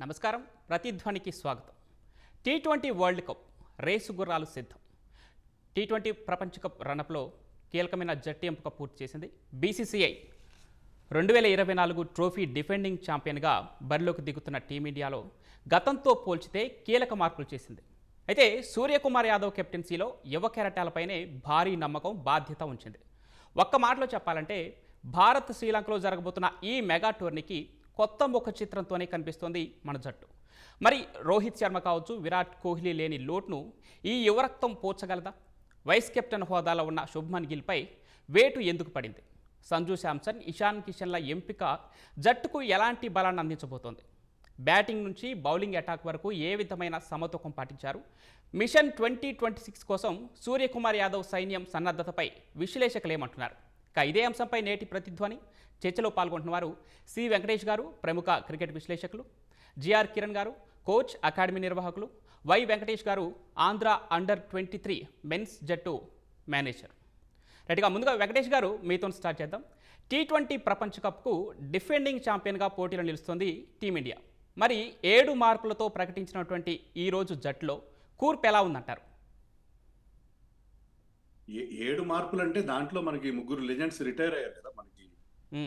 నమస్కారం ప్రతిధ్వనికి స్వాగతం. T20 world cup race గుర్రాలు సిద్ధం. టీ20 ప్రపంచ కప్ రన్అప్లో కీలకమైన జట్టు ఎంపిక పూర్తి చేసింది. బీసీసీఐ 2024 ట్రోఫీ డిఫెండింగ్ ఛాంపియన్గా బరిలోకి దిగుతున్న టీమిండియాలో గతంతో పోల్చితే కీలక మార్పులు చేసింది. అయితే సూర్యకుమార్ యాదవ్ కెప్టెన్సీలో యువ కెరటాలపైనే భారీ నమ్మకం బాధ్యత ఉంచింది. ఒక్క మాటలో చెప్పాలంటే భారత్ శ్రీలంకలో జరగబోతున్న ఈ మెగా టోర్నీకి కొత్త ముఖ చిత్రంతోనే కనిపిస్తోంది మన జట్టు. మరి రోహిత్ శర్మ కావచ్చు, విరాట్ కోహ్లీ లేని లోటును ఈ యువరక్తం పోర్చగలదా? వైస్ కెప్టెన్ హోదాలో ఉన్న శుభ్మన్ గిల్పై వేటు ఎందుకు పడింది? సంజు శాంసన్, ఇషాన్ కిషన్ల ఎంపిక జట్టుకు ఎలాంటి బలాన్ని అందించబోతోంది? బ్యాటింగ్ నుంచి బౌలింగ్ అటాక్ వరకు ఏ విధమైన సమతూకం పాటించారు? మిషన్ 2026 కోసం సూర్యకుమార్ యాదవ్ సైన్యం సన్నద్ధతపై విశ్లేషకులు ఏమంటున్నారు? ఇదే అంశంపై నేటి ప్రతిధ్వని చర్చలో పాల్గొంటున్నవారు సి వెంకటేష్ గారు, ప్రముఖ క్రికెట్ విశ్లేషకులు, జిఆర్ కిరణ్ గారు, కోచ్, అకాడమీ నిర్వాహకులు, వై వెంకటేష్ గారు, ఆంధ్ర అండర్-23 మెన్స్ జట్టు మేనేజర్. రైట్గా ముందుగా వెంకటేష్ గారు మీతో స్టార్ట్ చేద్దాం. టీ20 ప్రపంచ కప్కు డిఫెండింగ్ ఛాంపియన్గా పోటీలో నిలుస్తుంది టీమిండియా. మరి 7 మార్కులతో ప్రకటించినటువంటి ఈరోజు జట్టులో కూర్పు ఎలా ఉందంటారు? 7 మార్పులు అంటే దాంట్లో మనకి ముగ్గురు లెజెండ్స్ రిటైర్ అయ్యారు కదా. మనకి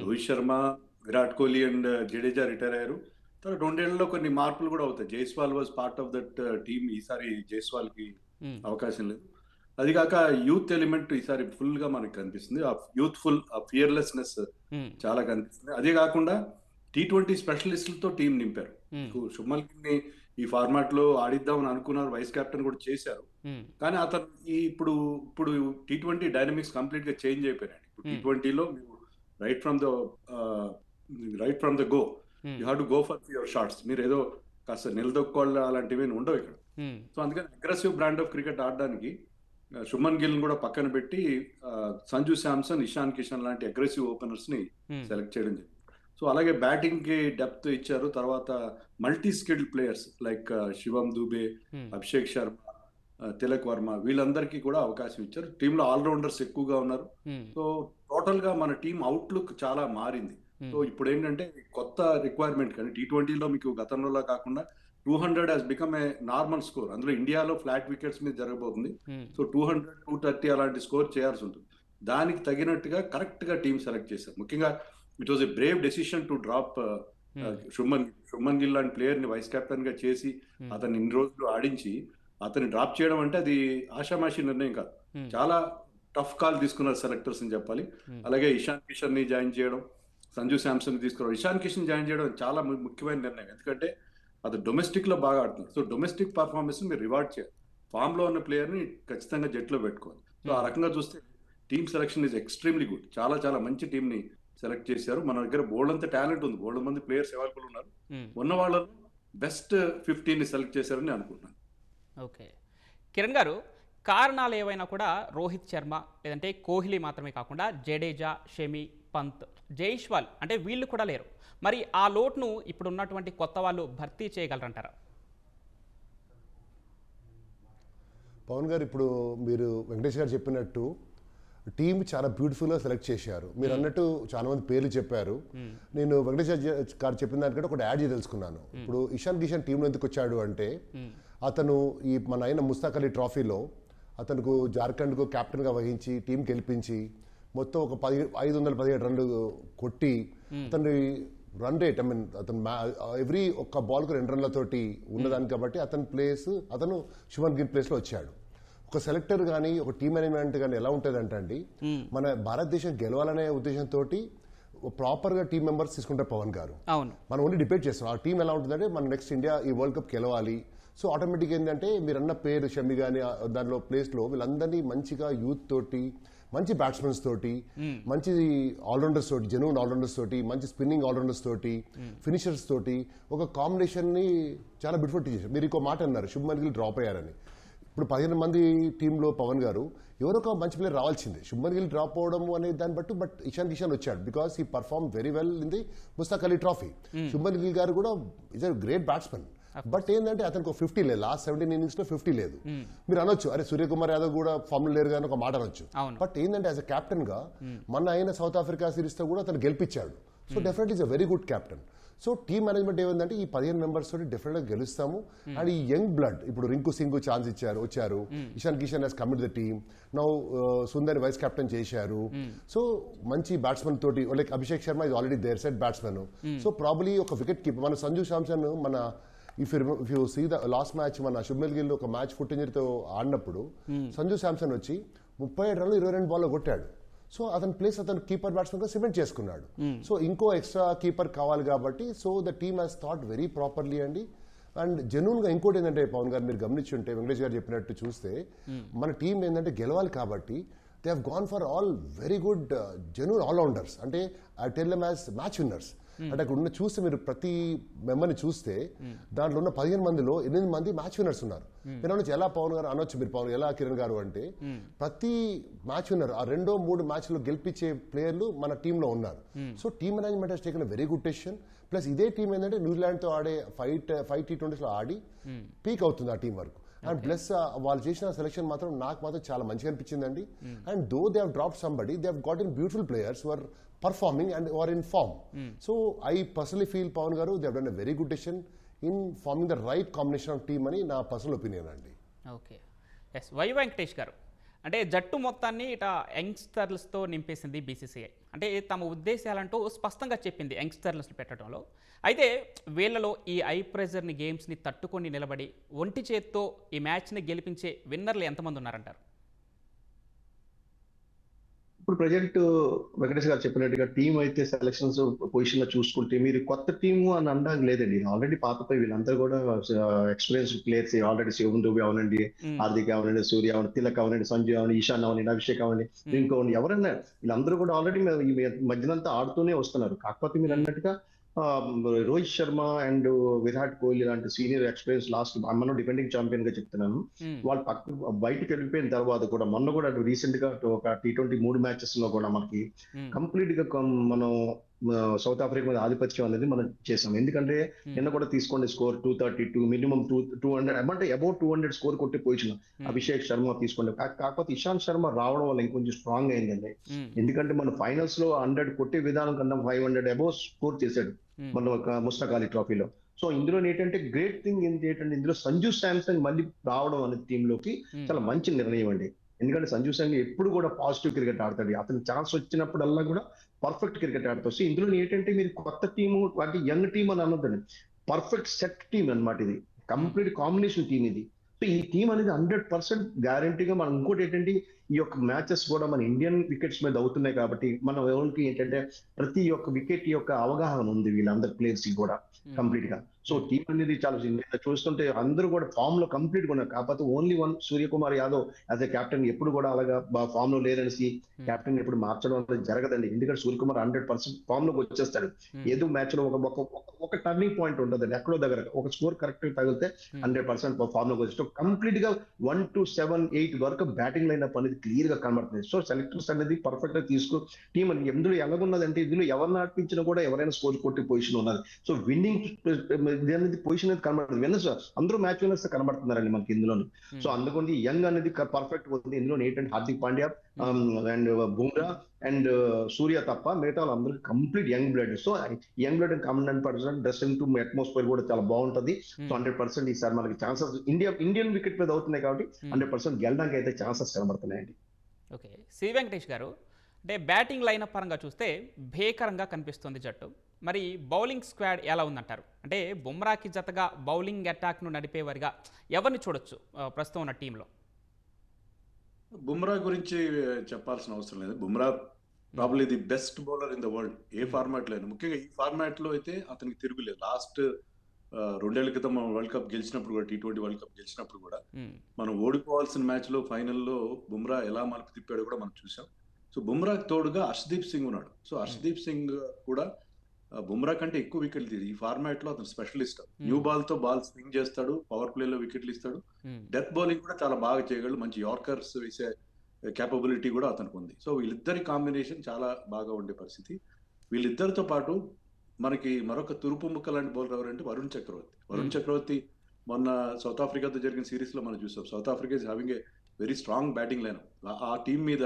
రోహిత్ శర్మ, విరాట్ కోహ్లీ అండ్ జడేజా రిటైర్ అయ్యారు. తర్వాత 2 ఏళ్లలో కొన్ని మార్పులు కూడా అవుతాయి. Jaiswal was part of that team. ఈసారి జైస్వాల్ కి అవకాశం లేదు. అది కాక యూత్ ఎలిమెంట్ ఈసారి ఫుల్ గా మనకి కనిపిస్తుంది. ఆ యూత్ఫుల్, ఆ ఫియర్లెస్నెస్ చాలా కనిపిస్తుంది. అదే కాకుండా టీ20 స్పెషలిస్టులతో టీం నింపారు. శుభ్మన్ గిల్ ని ఈ ఫార్మాట్ లో ఆడిద్దామని అనుకున్నారు, వైస్ కెప్టెన్ కూడా చేశారు. కానీ అతను ఇప్పుడు టీ20 డైనమిక్స్ కంప్లీట్ గా చేంజ్ అయిపోయినాయి. ఇప్పుడు టీ20లో right from the go you have to go for your shots. మీరు ఏదో కాస్త నిలదొక్కోవాలి అలాంటివి ఉండవు ఇక్కడ. సో అందుకని అగ్రెసివ్ బ్రాండ్ ఆఫ్ క్రికెట్ ఆడడానికి శుభ్మన్ గిల్ కూడా పక్కన పెట్టి సంజు శాంసన్, ఇషాన్ కిషన్ లాంటి అగ్రెసివ్ ఓపెనర్స్ ని సెలెక్ట్ చేయడం జరిగింది. సో అలాగే బ్యాటింగ్ కి డెప్త్ ఇచ్చారు. తర్వాత మల్టీ స్కిల్డ్ ప్లేయర్స్ లైక్ శివం దూబే, అభిషేక్ శర్మ, తిలక్ వర్మ, వీళ్ళందరికీ కూడా అవకాశం ఇచ్చారు. టీంలో ఆల్రౌండర్స్ ఎక్కువగా ఉన్నారు. సో టోటల్ గా మన టీం అవుట్లుక్ చాలా మారింది. సో ఇప్పుడు ఏంటంటే కొత్త రిక్వైర్మెంట్, కానీ టీ20లో మీకు గతంలో కాకుండా 200 has become a normal score. అందులో ఇండియాలో ఫ్లాట్ వికెట్స్ మీద జరగబోతుంది. సో 200, 230 అలాంటి స్కోర్ చేయాల్సి ఉంటుంది. దానికి తగినట్టుగా కరెక్ట్ గా టీం సెలెక్ట్ చేశారు. ముఖ్యంగా it was a Brave decision to drop Shubman Gill లాంటి ప్లేయర్ ని వైస్ కెప్టెన్ గా చేసి అతన్ని ఇన్ని రోజులు ఆడించి అతన్ని డ్రాప్ చేయడం అంటే అది ఆషామాషి నిర్ణయం కాదు. చాలా టఫ్ కాల్ తీసుకున్నారు సెలెక్టర్స్ అని చెప్పాలి. అలాగే ఇషాన్ కిషన్ ని జాయిన్ చేయడం, సంజు శాంసన్ తీసుకురావడం, ఇషాన్ కిషన్ జాయిన్ చేయడం చాలా ముఖ్యమైన నిర్ణయం. ఎందుకంటే అది డొమెస్టిక్ లో బాగా ఆడుతున్నారు. సో డొమెస్టిక్ పర్ఫార్మెన్స్ మీరు రివార్డ్ చేయాలి. ఫామ్ లో ఉన్న ప్లేయర్ ని ఖచ్చితంగా జట్టులో పెట్టుకోవాలి. సో ఆ రకంగా చూస్తే team selection is extremely good. చాలా చాలా మంచి టీం ని సెలెక్ట్ చేశారు. మన దగ్గర బోల్డ్ అంత టాలెంట్ ఉంది, బోల్డ్ మంది ప్లేయర్స్ అవైలబుల్ ఉన్నారు. ఉన్న వాళ్ళను బెస్ట్ 15 ని సెలెక్ట్ చేశారని అనుకుంటున్నాను. ఓకే కిరణ్ గారు, కారణాలు ఏవైనా కూడా రోహిత్ శర్మ లేదంటే కోహ్లీ మాత్రమే కాకుండా జడేజా, షమి, పంత్, జైస్వాల్ అంటే వీళ్ళు కూడా లేరు. మరి ఆ లోటును ఇప్పుడు ఉన్నటువంటి కొత్త వాళ్ళు భర్తీ చేయగలరంటారా? పవన్ గారు, ఇప్పుడు మీరు వెంకటేష్ గారు చెప్పినట్టు టీం చాలా బ్యూటిఫుల్గా సెలెక్ట్ చేశారు. మీరు అన్నట్టు చాలా మంది పేర్లు చెప్పారు. నేను వెంకటేష్ గారు చెప్పిన దానికంటే ఒకటి యాడ్ చేసి తెలుసుకున్నాను. ఇప్పుడు ఇషాన్ కిషన్ టీంలో ఎందుకు వచ్చాడు అంటే, అతను ఈ మన అయిన ముస్తాక్ అలీ ట్రాఫీలో అతనుకు జార్ఖండ్కు కెప్టెన్గా వహించి టీం గెలిపించి మొత్తం ఒక 517 రన్లు కొట్టి అతని రన్ రేట్ అతను ఎవ్రీ ఒక్క బాల్కు 2 రన్లతోటి ఉన్నదాన్ని కాబట్టి అతను శుభ్మన్ గిల్ ప్లేస్లో వచ్చాడు. ఒక సెలెక్టర్ కానీ ఒక టీం మేనేజ్మెంట్ కానీ ఎలా ఉంటుంది అంటే అండి, మన భారతదేశం గెలవాలనే ఉద్దేశంతో ప్రాపర్గా టీం మెంబర్స్ తీసుకుంటారు పవన్ గారు. మనం ఓన్లీ డిబేట్ చేస్తాం ఆ టీం ఎలా ఉంటుందంటే మన నెక్స్ట్ ఇండియా ఈ వరల్డ్ కప్ గెలవాలి. సో ఆటోమేటిక్ ఏంటంటే మీరన్న పేరు షమి కానీ దానిలో ప్లేస్లో వీళ్ళందరినీ మంచిగా యూత్ తోటి, మంచి బ్యాట్స్మెన్స్ తోటి, మంచి ఆల్రౌండర్స్ తోటి, జెన్యూన్ ఆల్రౌండర్స్ తోటి, మంచి స్పిన్నింగ్ ఆల్రౌండర్స్ తోటి, ఫినిషర్స్ తోటి ఒక కాంబినేషన్ ని చాలా బ్యూటిఫుల్ చేశారు. మీరు ఇంకో మాట అన్నారు, శుభ్మన్ గిల్ డ్రాప్ అయ్యారని. ఇప్పుడు 15 మంది టీంలో పవన్ గారు ఎవరో ఒక మంచి ప్లేయర్ రావాల్సిందే. శుభ్మన్ గిల్ డ్రాప్ అవడం అనే దాన్ని బట్ ఇషాన్ కిషన్ వచ్చాడు because he perform very well in the Mushtaq Ali trophy. Shubman Gill గారు కూడా ఈజ్ అ గ్రేట్ బ్యాట్స్మెన్. బట్ ఏంటంటే అతనికి 50 లేదు, లాస్ట్ 17 innings లో 50 లేదు. మీరు అనొచ్చు అరే సూర్యకుమార్ యాదవ్ కూడా ఫామ్ లేరు కానీ ఒక మాట అనొచ్చు. బట్ ఏంటంటే యాజ్ అ కెప్టెన్ గా మన అయిన సౌత్ ఆఫ్రికా సిరీస్ తో కూడా అతను గెలిపించాడు. So definitely is a very good captain. So team management ఏమైందంటే ఈ 15 మెంబర్స్ తోటి డెఫినెట్గా గెలుస్తాము. అండ్ ఈ యంగ్ బ్లడ్ ఇప్పుడు రింకు సింగ్ ఛాన్స్ వచ్చారు. Ishan Kishan he's commit the team now. Sundar vice captain చేశారు. సో మంచి బ్యాట్స్మెన్ తోటి like Abhishek Sharma is already there set batsmen. So probably ఒక వికెట్ కీపర్ మన సంజు శాంసన్ మన if you see the last match మన శుభ్మన్ గిల్ ఒక మ్యాచ్ ఫుట్ ఇంజరీతో ఆడినప్పుడు సంజు శాంసన్ వచ్చి 37 రన్లు 22 బాల్లో కొట్టాడు. సో అతని ప్లేస్ అతను కీపర్ బ్యాట్స్మెన్ గా సిమెంట్ చేసుకున్నాడు. సో ఇంకో ఎక్స్ట్రా కీపర్ కావాలి కాబట్టి so the team has thought very properly అండి. అండ్ జెన్యూన్ గా ఇంకోటి ఏంటంటే పవన్ గారు మీరు గమనించుంటే వెంకటేష్ గారు చెప్పినట్టు చూస్తే మన టీం ఏంటంటే గెలవాలి కాబట్టి they have gone for all very good genuine allrounders. అంటే I tell them as match winners. అంటే అక్కడ ఉన్న చూస్తే మీరు ప్రతి మెంబర్ని చూస్తే దాంట్లో ఉన్న 15 మందిలో 8 మంది మ్యాచ్ విన్నర్స్ ఉన్నారు. మీరు అనొచ్చు ఎలా పవన్ గారు అనొచ్చు, మీరు పవన్ ఎలా కిరణ్ గారు అంటే ప్రతి మ్యాచ్ విన్నర్ ఆ 2-3 మ్యాచ్లు గెలిపించే ప్లేయర్లు మన టీంలో ఉన్నారు. So team management has taken very good decision. Plus ఇదే టీం ఏంటంటే న్యూజిలాండ్తో ఆడే 5 T20s ఆడి పీక్ అవుతుంది ఆ టీం వరకు. అండ్ ప్లస్ వాళ్ళు చేసిన సెలెక్షన్ మాత్రం నాకు మాత్రం చాలా మంచిగా అనిపించిందండి. And though they have dropped somebody they have got in beautiful players who are performing and or in form. So I personally feel Pawan Garu they have done a very good decision in forming the right combination of team అని నా personal opinion అండి. Okay, S. Y Venkatesh గారు, అంటే జట్టు మొత్తాన్ని ఇట యంగ్స్టర్స్తో నింపేసింది BCCI. అంటే తమ ఉద్దేశాలంటూ స్పష్టంగా చెప్పింది యంగ్స్టర్స్ పెట్టడంలో. అయితే వీళ్ళలో ఈ ఐ ప్రెజర్ని గేమ్స్ని తట్టుకొని నిలబడి ఒంటి చేత్తో ఈ మ్యాచ్ని గెలిపించే విన్నర్లు ఎంతమంది ఉన్నారంటారు? ఇప్పుడు ప్రజెంట్ వెంకటేష్ గారు చెప్పినట్టుగా టీం అయితే సెలక్షన్స్ పొజిషన్ లో చూసుకుంటే మీరు కొత్త టీము అని అనడానికి లేదండి. ఆల్రెడీ పాతపై వీళ్ళందరూ కూడా ఎక్స్పీరియన్స్ ప్లేయర్స్. ఆల్రెడీ శివం దుబే అవనండి, హార్దిక్ అవనండి, సూర్య అవనండి, తిలక్ అవనండి, సంజయ్ అవనండి, ఈశాన్ అవనండి, అభిషేక్ అవనండి, ఇంకోండి ఎవరైనా వీళ్ళందరూ కూడా ఆల్రెడీ ఈ మధ్యనంతా ఆడుతూనే వస్తున్నారు. కాకపోతే మీరు అన్నట్టుగా రోహిత్ శర్మ అండ్ విరాట్ కోహ్లీ లాంటి సీనియర్ ఎక్స్పీరియన్స్ లాస్ట్ మనం డిఫెండింగ్ ఛాంపియన్ గా చెప్తున్నాను. వాళ్ళు బయటకు వెళ్ళిపోయిన తర్వాత కూడా మొన్న కూడా రీసెంట్ గా ఒక T20 3 మ్యాచెస్ లో కూడా మనకి కంప్లీట్ గా మనం సౌత్ ఆఫ్రికా మీద ఆధిపత్యం అనేది మనం చేసాం. ఎందుకంటే నిన్న కూడా తీసుకోండి స్కోర్ 232 మినిమం 200 అంటే అబౌట్ 200 స్కోర్ కొట్టి పొజిషన్ అభిషేక్ శర్మ తీసుకోండి. కాకపోతే ఇషాంత్ శర్మ రావడం వల్ల ఇంకొంచెం స్ట్రాంగ్ అయిందండి. ఎందుకంటే మన ఫైనల్స్ లో 100 కొట్టే విధానం కన్నా 500 అబౌవ్ స్కోర్ చేశాడు మన ముస్తక్ అలీ ట్రోఫీలో. సో ఇందులో ఏంటంటే గ్రేట్ థింగ్ ఏంటంటే ఇందులో సంజు శాంసన్ మళ్ళీ రావడం అనే టీమ్ లోకి చాలా మంచి నిర్ణయం అండి. ఎందుకంటే సంజు శాంసన్ ఎప్పుడు కూడా పాజిటివ్ క్రికెట్ ఆడతాడు. అతని ఛాన్స్ వచ్చినప్పుడల్లా కూడా పర్ఫెక్ట్ క్రికెట్ ఆడతాడు. సో ఇందులో ఏంటంటే మీరు కొత్త టీము అంటే యంగ్ టీమ్ అని అనొద్దండి, పర్ఫెక్ట్ సెట్ టీమ్ అన్నమాట. ఇది కంప్లీట్ కాంబినేషన్ టీమ్ ఇది. సో ఈ టీం అనేది 100% గ్యారంటీగా మనం ఇంకోటి ఏంటంటే ఈ యొక్క మ్యాచెస్ కూడా మన ఇండియన్ వికెట్స్ మీద అవుతున్నాయి కాబట్టి మనం ఎవరికి ఏంటంటే ప్రతి ఒక్క వికెట్ యొక్క అవగాహన ఉంది వీళ్ళందరి ప్లేయర్స్ కి కూడా కంప్లీట్ గా. సో టీం అనేది చాలా చూస్తుంటే అందరూ కూడా ఫామ్ లో కంప్లీట్ గా ఉన్నారు. కాకపోతే only one Suryakumar Yadav as a captain ఎప్పుడు కూడా అలాగా ఫామ్ లో లేదనేసి కెప్టెన్ ఎప్పుడు మార్చడం అనేది జరగదండి. ఎందుకంటే సూర్యకుమార్ 100% ఫామ్ లోకి వచ్చేస్తాడు. ఏదో మ్యాచ్ లో ఒక టర్నింగ్ పాయింట్ ఉంటుందండి, ఎక్కడో దగ్గర ఒక స్కోర్ కరెక్ట్ తగిలితే 100% ఫామ్ లోకి వచ్చేస్తాడు. కంప్లీట్ గా 1 to 7, 8 వరకు బ్యాటింగ్ లైనప్ అనేది క్లియర్ గా కనబడుతుంది. సో సెలెక్టర్స్ అనేది పర్ఫెక్ట్ గా తీసుకు టీం అని ఎందులో ఎలాగున్నదంటే ఇందులో ఎవరిని ఆడిపించినా కూడా ఎవరైనా స్కోర్ కొట్టే పొజిషన్ ఉన్నది. సో విన్నింగ్ అనేది పొజిషన్ అనేది కనబడుతుంది. విన్నర్స్ అందరూ మ్యాచ్ విన్నర్స్ కనబడుతున్నారండి మనకి ఇందులో. సో అందుకని యంగ్ అనేది పర్ఫెక్ట్ ఉంది. ఇందులో ఏంటంటే హార్దిక్ పాండ్యా అండ్ బుమ్రా అండ్ సూర్య తప్ప మిగతా వాళ్ళందరూ complete young blood. So young blood 100% dressing to atmosphere కూడా చాలా బాగుంటది. సో 100% ఈసారి మనకి ఛాన్సెస్ ఇండియన్ వికెట్ మీద అవుతున్నాయి కాబట్టి 100% గెలడానికి అయితే ఛాన్సెస్ కనబడుతున్నాయండి. ఓకే, సి వెంకటేష్ గారు, అంటే బ్యాటింగ్ లైనప్ పరంగా చూస్తే భీకరంగా కనిపిస్తుంది జట్టు. మరి బౌలింగ్ స్క్వాడ్ ఎలా ఉందంటారు? అంటే బుమ్రాకి జతగా బౌలింగ్ అటాక్ను నడిపేవారిగా ఎవరిని చూడొచ్చు ప్రస్తుతం ఉన్న టీంలో? బుమ్రా గురించి చెప్పాల్సిన అవసరం లేదు. Bumrah probably the best bowler in the world. A format లో, ముఖ్యంగా ఈ ఫార్మాట్ లో అయితే అతనికి తిరుగులేదు. లాస్ట్ 2 ఏళ్ల క్రితం మనం వరల్డ్ కప్ గెలిచినప్పుడు కూడా, T20 వరల్డ్ కప్ గెలిచినప్పుడు కూడా మనం ఓడిపోవాల్సిన మ్యాచ్ లో ఫైనల్లో బుమ్రా ఎలా మలుపు తిప్పాడో కూడా మనం చూసాం. సో బుమ్రాకి తోడుగా హర్షదీప్ సింగ్ ఉన్నాడు. సో హర్షదీప్ సింగ్ కూడా బుమ్రా కంటే ఎక్కువ వికెట్లు తీసి ఈ ఫార్మాట్ లో అతను స్పెషలిస్ట్. న్యూ బాల్ తో బాల్ స్వింగ్ చేస్తాడు, పవర్ ప్లే లో వికెట్లు ఇస్తాడు, డెత్ బౌలింగ్ కూడా చాలా బాగా చేయగలడు, మంచి యార్కర్స్ వేసే కేపబిలిటీ కూడా అతనికి ఉంది. సో వీళ్ళిద్దరి కాంబినేషన్ చాలా బాగా ఉండే పరిస్థితి. వీళ్ళిద్దరితో పాటు మనకి మరొక తురుపు ముక్క లాంటి బౌలర్ ఎవరంటే వరుణ్ చక్రవర్తి. వరుణ్ చక్రవర్తి మొన్న సౌత్ ఆఫ్రికాతో జరిగిన సిరీస్ లో మనం చూసాం. South Africa is having a very strong batting line. ఆ టీం మీద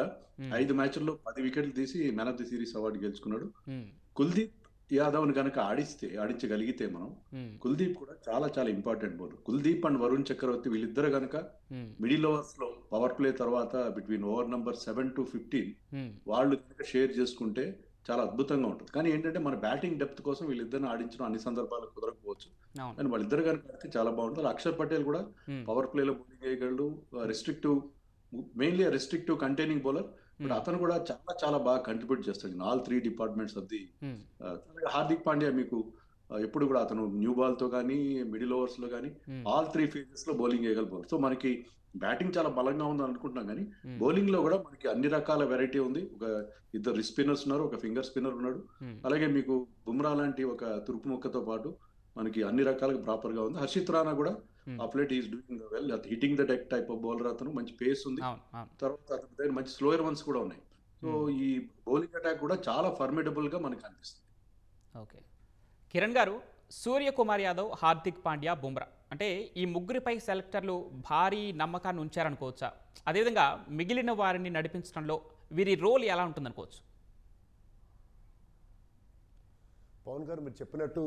5 మ్యాచ్ల్లో 10 వికెట్లు తీసి man of the series award గెలుచుకున్నాడు. కుల్దీప్ యాదవ్ని కనుక ఆడించగలిగితే మనం, కుల్దీప్ కూడా చాలా చాలా important bowler. Kuldeep and Varun Chakravarthy వీళ్ళిద్దరు కనుక మిడిల్ ఓవర్స్ లో పవర్ ప్లే తర్వాత బిట్వీన్ ఓవర్ నంబర్ 7 to 15 వాళ్ళు కనుక షేర్ చేసుకుంటే చాలా అద్భుతంగా ఉంటుంది. కానీ ఏంటంటే మన బ్యాటింగ్ డెప్త్ కోసం వీళ్ళిద్దరిని ఆడించడం అన్ని సందర్భాల్లో కుదరకపోవచ్చు, కానీ వాళ్ళిద్దరు కనుక ఆడితే చాలా బాగుంటుంది. అక్షర్ పటేల్ కూడా పవర్ ప్లేలో బౌలింగ్ చేయగలడు, mainly restrictive containing bowler, but అతను కూడా చాలా చాలా బాగా కంట్రిబ్యూట్ చేస్తాడు in all 3 departments of the. Hardik Pandya మీకు ఎప్పుడు కూడా అతను న్యూ బాల్ తో కానీ మిడిల్ ఓవర్స్ లో కానీ ఆల్ 3 phases లో బౌలింగ్ చేయగలరు. సో మనకి బ్యాటింగ్ చాలా బలంగా ఉంది అనుకుంటున్నాం, కానీ బౌలింగ్ లో కూడా మనకి అన్ని రకాల వెరైటీ ఉంది. ఒక 2 స్పిన్నర్స్ ఉన్నారు, ఒక ఫింగర్ స్పిన్నర్ ఉన్నాడు, అలాగే మీకు బుమ్రా లాంటి ఒక తురుపు మొక్కతో పాటు మనకి అన్ని రకాలుగా ప్రాపర్ గా ఉంది. హర్షిత్ రాణా కూడా of late is doing well, hitting the deck type of bowler. అతను మంచి పేస్ ఉంది, తర్వాత అతని దగ్గర మంచి స్లోయర్ వన్స్ కూడా ఉన్నాయి. సో ఈ బౌలింగ్ అటాక్ కూడా చాలా ఫర్మిడబుల్ గా మనకి అనిపిస్తుంది. ఓకే కిరణ్ గారు, సూర్యకుమార్ యాదవ్, హార్దిక్ పాండ్యా, బుమ్రా అంటే ఈ ముగ్గురిపై సెలెక్టర్లు భారీ నమ్మకాన్ని ఉంచారనుకోవచ్చా? అదేవిధంగా మిగిలిన వారిని నడిపించడంలో వీరి రోల్ ఎలా ఉంటుందనుకోవచ్చు? పవన్ గారు మీరు చెప్పినట్టు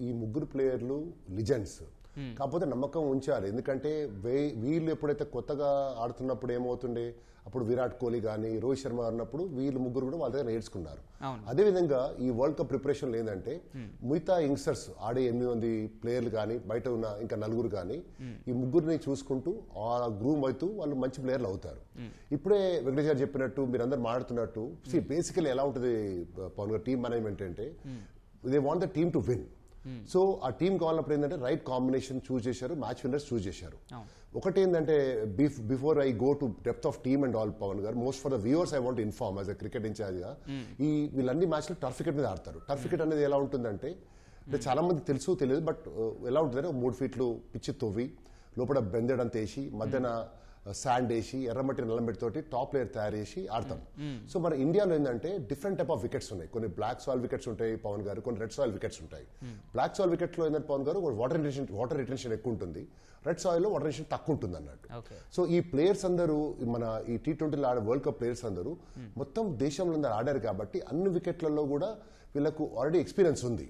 ఈ ముగ్గురు ప్లేయర్లు లిజెండ్స్, కాకపోతే నమ్మకం ఉంచారు. ఎందుకంటే వీళ్ళు ఎప్పుడైతే కొత్తగా ఆడుతున్నప్పుడు ఏమవుతుండే, అప్పుడు విరాట్ కోహ్లీ కానీ రోహిత్ శర్మ అన్నప్పుడు వీళ్ళు ముగ్గురు కూడా వాళ్ళ దగ్గర నేర్చుకున్నారు. అదేవిధంగా ఈ వరల్డ్ కప్ ప్రిపరేషన్ ఏంటంటే మిగతా యంగ్స్టర్స్ ఆడే 8 మంది ప్లేయర్లు కానీ బయట ఉన్న ఇంకా 4 కానీ ఈ ముగ్గురిని చూసుకుంటూ ఆ గ్రూమ్ అవుతూ వాళ్ళు మంచి ప్లేయర్లు అవుతారు. ఇప్పుడే వెంకటేష్ గారు చెప్పినట్టు మీరందరూ మాట్లాడుతున్నట్టు బేసికలీ ఎలా ఉంటుంది పవన్ గారు టీమ్ మేనేజ్మెంట్ అంటే they want the team to win. So ఆ టీమ్ కావాలన్నప్పుడు ఏంటంటే రైట్ కాంబినేషన్ చూస్ చేశారు, మ్యాచ్ విన్నర్స్ చూస్ చేశారు. ఒకటి ఏంటంటే before I go to depth of team and all Pavan garu, most for the viewers I want inform as a cricket incharge గా, ఈ వీళ్ళన్ని మ్యాచ్లు టర్ఫ్ వికెట్ మీద ఆడతారు. టర్ఫ్ వికెట్ అనేది ఎలా ఉంటుందంటే చాలా మంది తెలుసు తెలియదు, బట్ ఎలా ఉంటుందంటే 3 feet పిచ్చి తవ్వి లోపల బెందడంత వేసి మధ్యన శాండ్ వేసి ఎర్రమట్టి నల్లమట్టి తోటి టాప్ లేయర్ తయారు చేసి ఆడతాం. సో మన ఇండియాలో ఏంటంటే డిఫరెంట్ టైప్ ఆఫ్ వికెట్స్ ఉన్నాయి. కొన్ని బ్లాక్ సాయిల్ వికెట్స్ ఉంటాయి పవన్ గారు, కొన్ని రెడ్ సాయిల్ వికెట్స్ ఉంటాయి. బ్లాక్ సాయిల్ వికెట్ లో ఏంటంటే పవన్ గారు వాటర్ రిటెన్షన్ ఎక్కువ ఉంటుంది, రెడ్ సాయిల్ లో వాటర్ రిటెన్షన్ తక్కువ ఉంటుంది అన్నట్టు. సో ఈ ప్లేయర్స్ అందరూ మన ఈ T20లో ఆడే వరల్డ్ కప్ ప్లేయర్స్ అందరూ మొత్తం దేశంలో అందరూ ఆడారు కాబట్టి అన్ని వికెట్లలో కూడా వీళ్ళకు ఆల్రెడీ ఎక్స్పీరియన్స్ ఉంది.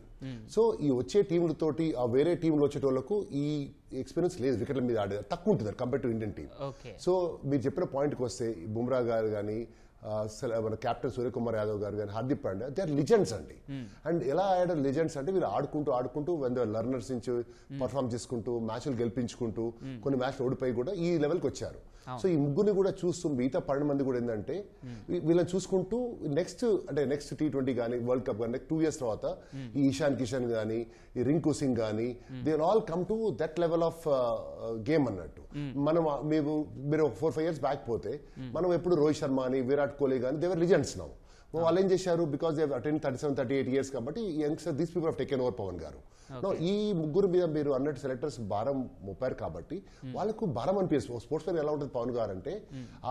సో ఈ వచ్చే టీంలతోటి ఆ వేరే టీంలో వచ్చేటోళ్లకు ఈ ఎక్స్పీరియన్స్ లేదు, వికెట్ల మీద ఆడే తక్కువ ఉంటుంది compare to Indian team. So మీరు చెప్పిన పాయింట్కి వస్తే బుమ్రా గారు కానీ మన కెప్టెన్ సూర్యకుమార్ యాదవ్ గారు కానీ Hardik Pandya they are legends అండి. అండ్ ఎలా ఆడారు లిజెండ్స్ అంటే వీళ్ళు ఆడుకుంటూ లర్నర్స్ నుంచి పర్ఫామ్ చేసుకుంటూ మ్యాచ్లు గెలిపించుకుంటూ కొన్ని మ్యాచ్లు ఓడిపోయి కూడా ఈ లెవెల్కి వచ్చారు. సో ఈ ముగ్గురిని కూడా చూస్తూ మిగతా 12 మంది కూడా ఏంటంటే వీళ్ళని చూసుకుంటూ నెక్స్ట్ T20 కానీ వరల్డ్ కప్ కానీ 2 years తర్వాత ఈ ఇషాన్ కిషన్ కానీ ఈ రింకు సింగ్ కానీ they all come to that level of game అన్నట్టు. మనం మీరు 4-5 years బ్యాక్ పోతే మనం ఎప్పుడు రోహిత్ శర్మ అని విరాట్ కోహ్లీ కానీ దేవర్ లిజెండ్స్ నౌ. వాళ్ళు ఏం చేశారు, బికాస్ దే అటెండ్ 37-38 years కాబట్టి these people have taken over Pawan garu. ఈ ముగ్గురు మీద మీరు అన్నట్టు సెలెక్టర్స్ భారం మోపారు కాబట్టి వాళ్ళకు భారం అనిపిస్తుంది. స్పోర్ట్స్ ప్లేయర్ ఎలా ఉంటుంది పవన్ గారు అంటే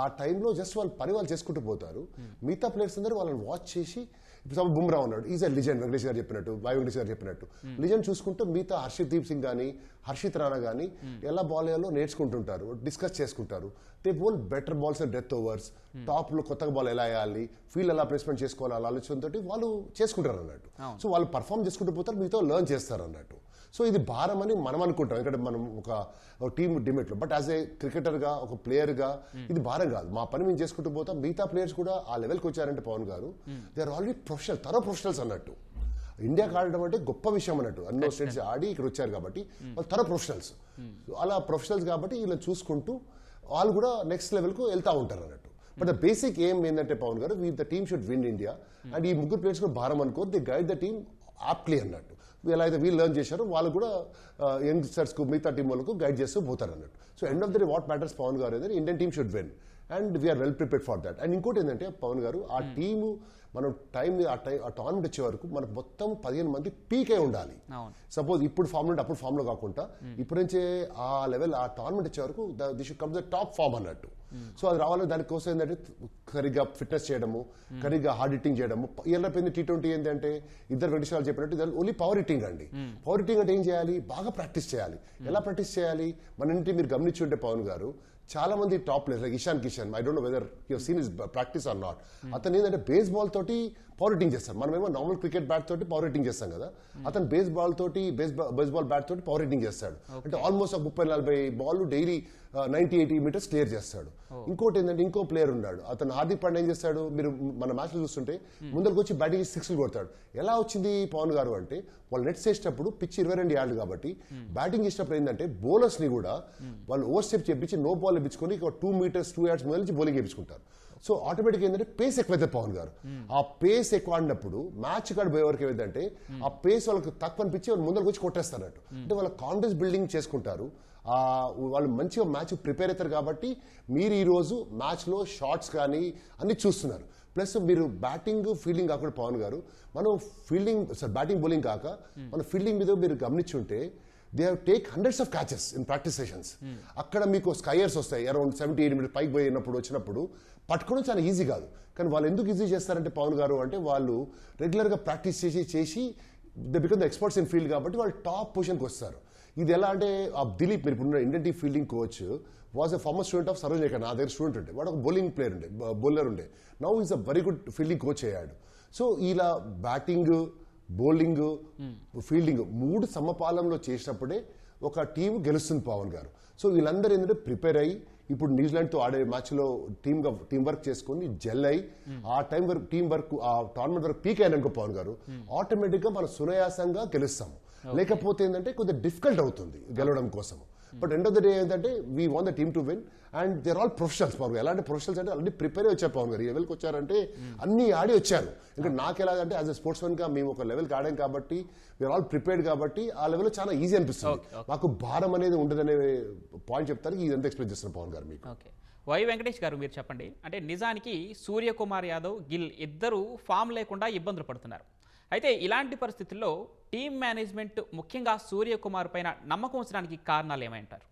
ఆ టైంలో జస్ట్ వాళ్ళ పని వాళ్ళు చేసుకుంటూ పోతారు, మిగతా ప్లేయర్స్ అందరూ వాళ్ళని వాచ్ చేసి. ఇప్పుడు బుమ్రా ఉన్నాడు, is a legend, Venkatesh garu చెప్పినట్టు వెంకటేష్ గారు చెప్పినట్టు లిజెండ్ చూసుకుంటూ మిగతా హర్షదీప్ సింగ్ కానీ హర్షిత్ రాణా కానీ ఎలా బాల్ వేయాలో నేర్చుకుంటుంటారు, డిస్కస్ చేసుకుంటారు. They bowl better balls and death overs, top లో కొత్తగా బాల్ ఎలా వేయాలి, ఫీల్డ్ ఎలా ప్లేస్మెంట్ చేసుకోవాలి అలా ఆలోచనతో వాళ్ళు చేసుకుంటారు అన్నట్టు. సో వాళ్ళు పర్ఫామ్ చేసుకుంటూ పోతారు, మిగతా లెర్న్ చేస్తారు అన్నట్టు. సో ఇది భారం అని మనం అనుకుంటాం ఎందుకంటే మనం ఒక టీమ్ డిమెట్లో, బట్ యాజ్ ఏ క్రికెటర్ గా ఒక ప్లేయర్ గా ఇది భారం కాదు. మా పని మేము చేసుకుంటూ పోతాం. మిగతా ప్లేయర్స్ కూడా ఆ లెవెల్కి వచ్చారంటే Pawan garu they are already professionals అన్నట్టు. ఇండియాకి ఆడడం అంటే గొప్ప విషయం అన్నట్టు. అన్నో స్టేట్స్ ఆడి ఇక్కడ వచ్చారు కాబట్టి వాళ్ళు ప్రొఫెషనల్స్. అలా ప్రొఫెషనల్స్ కాబట్టి వీళ్ళని చూసుకుంటూ వాళ్ళు కూడా నెక్స్ట్ లెవెల్కు వెళ్తూ ఉంటారు అన్నట్టు. బట్ ద బేసిక్ ఏం ఏంటంటే పవన్ గారు the team should win India. And ఈ ముగ్గురు ప్లేయర్స్ కూడా భారం అనుకో, దే గైడ్ ద టీమ్ యాప్ట్లీ అన్నట్టు. ఎలా అయితే వీళ్ళు లెర్న్ చేశారో వాళ్ళు కూడా యంగ్స్టర్స్కు మిగతా టీం వాళ్ళకు గైడ్ చేస్తూ పోతారు అన్నట్టు. So end of the day what matters Pawan garu ఏంటంటే Indian team should win and we're well prepared for that. And ఇంకోటి ఏంటంటే పవన్ గారు ఆ టీము మనం ఆ టోర్నమెంట్ వచ్చే వరకు మనకు మొత్తం 15 మంది పీకే ఉండాలి. సపోజ్ ఇప్పుడు ఫామ్ నుండి అప్పుడు ఫామ్ లో కాకుండా ఇప్పుడు నుంచే ఆ లెవెల్ ఆ టోర్నమెంట్ వచ్చే వరకు they should come the top form అన్నట్టు. సో అది రావాలని దానికోసం ఏంటంటే సరిగ్గా ఫిట్నెస్ చేయడము, సరిగ్గా హార్డ్ హిట్టింగ్ చేయడము. ఇయర్లో T20 ఏంటంటే ఇద్దరు వెంకటేశ్వరాలు చెప్పినట్టు ఓన్లీ పవర్ హిట్టింగ్ అండి. పవర్ హిట్టింగ్ అంటే ఏం చేయాలి, బాగా ప్రాక్టీస్ చేయాలి. ఎలా ప్రాక్టీస్ చేయాలి మన ఇంటి మీరు గమనించి ఉంటే పవన్ గారు చాలా మంది top players like Ishan Kishan, I don't know whether you have seen his practice or not. అతను ఏంటంటే బేస్బాల్ తోటి పవర్ హిట్టింగ్ చేస్తారు. మనమేమో నార్మల్ క్రికెట్ బ్యాట్ తోటి పవర్ హిట్టింగ్ చేస్తాం కదా, అతను బేస్బాల్ బ్యాట్ తోటి పవర్ హిట్టింగ్ చేస్తాడు. అంటే almost 30-40 ball daily 90-80 metres clear చేస్తాడు. ఇంకోటి ఏంటంటే ఇంకో ప్లేయర్ ఉన్నాడు, అతను హార్దిక్ పాండ్యా ఏం చేస్తాడు, మీరు మన మ్యాచ్ లో చూస్తుంటే ముందరికి వచ్చి బ్యాటింగ్ 6 కొడతాడు. ఎలా వచ్చింది పవన్ గారు అంటే, వాళ్ళు నెట్స్ వేసేటప్పుడు పిచ్ 22 యార్డ్ కాబట్టి బ్యాటింగ్ చేసినప్పుడు ఏంటంటే బౌలర్స్ ని కూడా వాళ్ళు ఓవర్ స్టెప్ చేపించి నో బాల్ ఇప్పించుకొని 2 మీటర్స్ 2 యార్డ్స్ మీద నుంచి బౌలింగ్ వేయించుకుంటారు. సో ఆటోమేటిక్ ఏంటంటే పేస్ ఎక్కువైతే పవన్ గారు, ఆ పేస్ ఎక్కువ ఆడినప్పుడు మ్యాచ్ కాడ పోయే వరకు ఏమైందంటే ఆ పేస్ వాళ్ళకి తక్కువ అనిపించి వాళ్ళు ముందరకు వచ్చి కొట్టేస్తారన్నట్టు. అంటే వాళ్ళ కాన్ఫిడెన్స్ బిల్డింగ్ చేసుకుంటారు, వాళ్ళు మంచిగా మ్యాచ్ ప్రిపేర్ అవుతారు. కాబట్టి మీరు ఈరోజు మ్యాచ్లో షాట్స్ కానీ అన్ని చూస్తున్నారు. ప్లస్ మీరు బ్యాటింగ్ ఫీల్డింగ్ కాకుండా పవన్ గారు, మనం బ్యాటింగ్ బౌలింగ్ కాక మన ఫీల్డింగ్ మీద మీరు గమనించుంటే they have take hundreds of catches in practice sessions. అక్కడ మీకు స్కైయర్స్ వస్తాయి అరౌండ్ 70-80 మీటర్స్ పైకి పోయినప్పుడు వచ్చినప్పుడు పట్టుకోవడం చాలా ఈజీ కాదు. కానీ వాళ్ళు ఎందుకు ఈజీ చేస్తారంటే పవన్ గారు అంటే వాళ్ళు రెగ్యులర్గా ప్రాక్టీస్ చేసి they become the experts in field కాబట్టి వాళ్ళు టాప్ పొజిషన్కి వస్తారు. ఇది ఎలా అంటే ఆ దిలీప్, మీరు ఇప్పుడు Indian team fielding coach was a former student of Saroj నా దగ్గర స్టూడెంట్ ఉండే, వాడు ఒక బౌలర్ ఉండే. Now is a very good fielding coach అయ్యాడు. సో ఇలా బ్యాటింగ్, బౌలింగ్, ఫీల్డింగ్ 3 సమపాలంలో చేసినప్పుడే ఒక టీం గెలుస్తుంది పవన్ గారు. సో వీళ్ళందరూ ఏంటంటే ప్రిపేర్ అయ్యి ఇప్పుడు న్యూజిలాండ్తో ఆడే మ్యాచ్లో టీం వర్క్ చేసుకుని జెల్ అయ్యి ఆ టీం వర్క్ ఆ టోర్నమెంట్ వరకు పీక్ అయిననుకో పవన్ గారు ఆటోమేటిక్గా మనం సునాయాసంగా గెలుస్తాము. లేకపోతే ఏంటంటే కొద్దిగా డిఫికల్ట్ అవుతుంది గెలవడం కోసం. But end of the day ఏంటంటే we want the team to win and there all professionals. Pawan garu ఎలాంటి ప్రొఫెషనల్స్ అంటే ఆల్రెడీ ప్రిపేర్ వచ్చారు పవన్ గారు. ఈ లెవెల్కి వచ్చారంటే అన్ని ఆడి వచ్చారు. ఇంకా నాకు ఎలాగంటే యాజ్ అ స్పోర్ట్స్ మెన్ గా మేము ఒక లెవెల్కి ఆడాం కాబట్టి వీఆర్ ఆల్ ప్రిపేర్డ్ కాబట్టి ఆ లెవెల్లో చాలా ఈజీ అనిపిస్తుంది. మాకు భారం అనేది ఉండదనే పాయింట్ చెప్తారు. ఇదంతా ఎక్స్ప్లెయిన్ చేస్తున్నారు పవన్ గారు మీకు. వై వెంకటేష్ గారు, మీరు చెప్పండి. అంటే నిజానికి సూర్యకుమార్ యాదవ్, గిల్ ఇద్దరు ఫామ్ లేకుండా ఇబ్బందులు పడుతున్నారు. అయితే ఇలాంటి పరిస్థితుల్లో టీం మేనేజ్మెంట్ ముఖ్యంగా సూర్యకుమార్ పైన నమ్మకం ఉంచడానికి కారణాలు ఏమంటారు?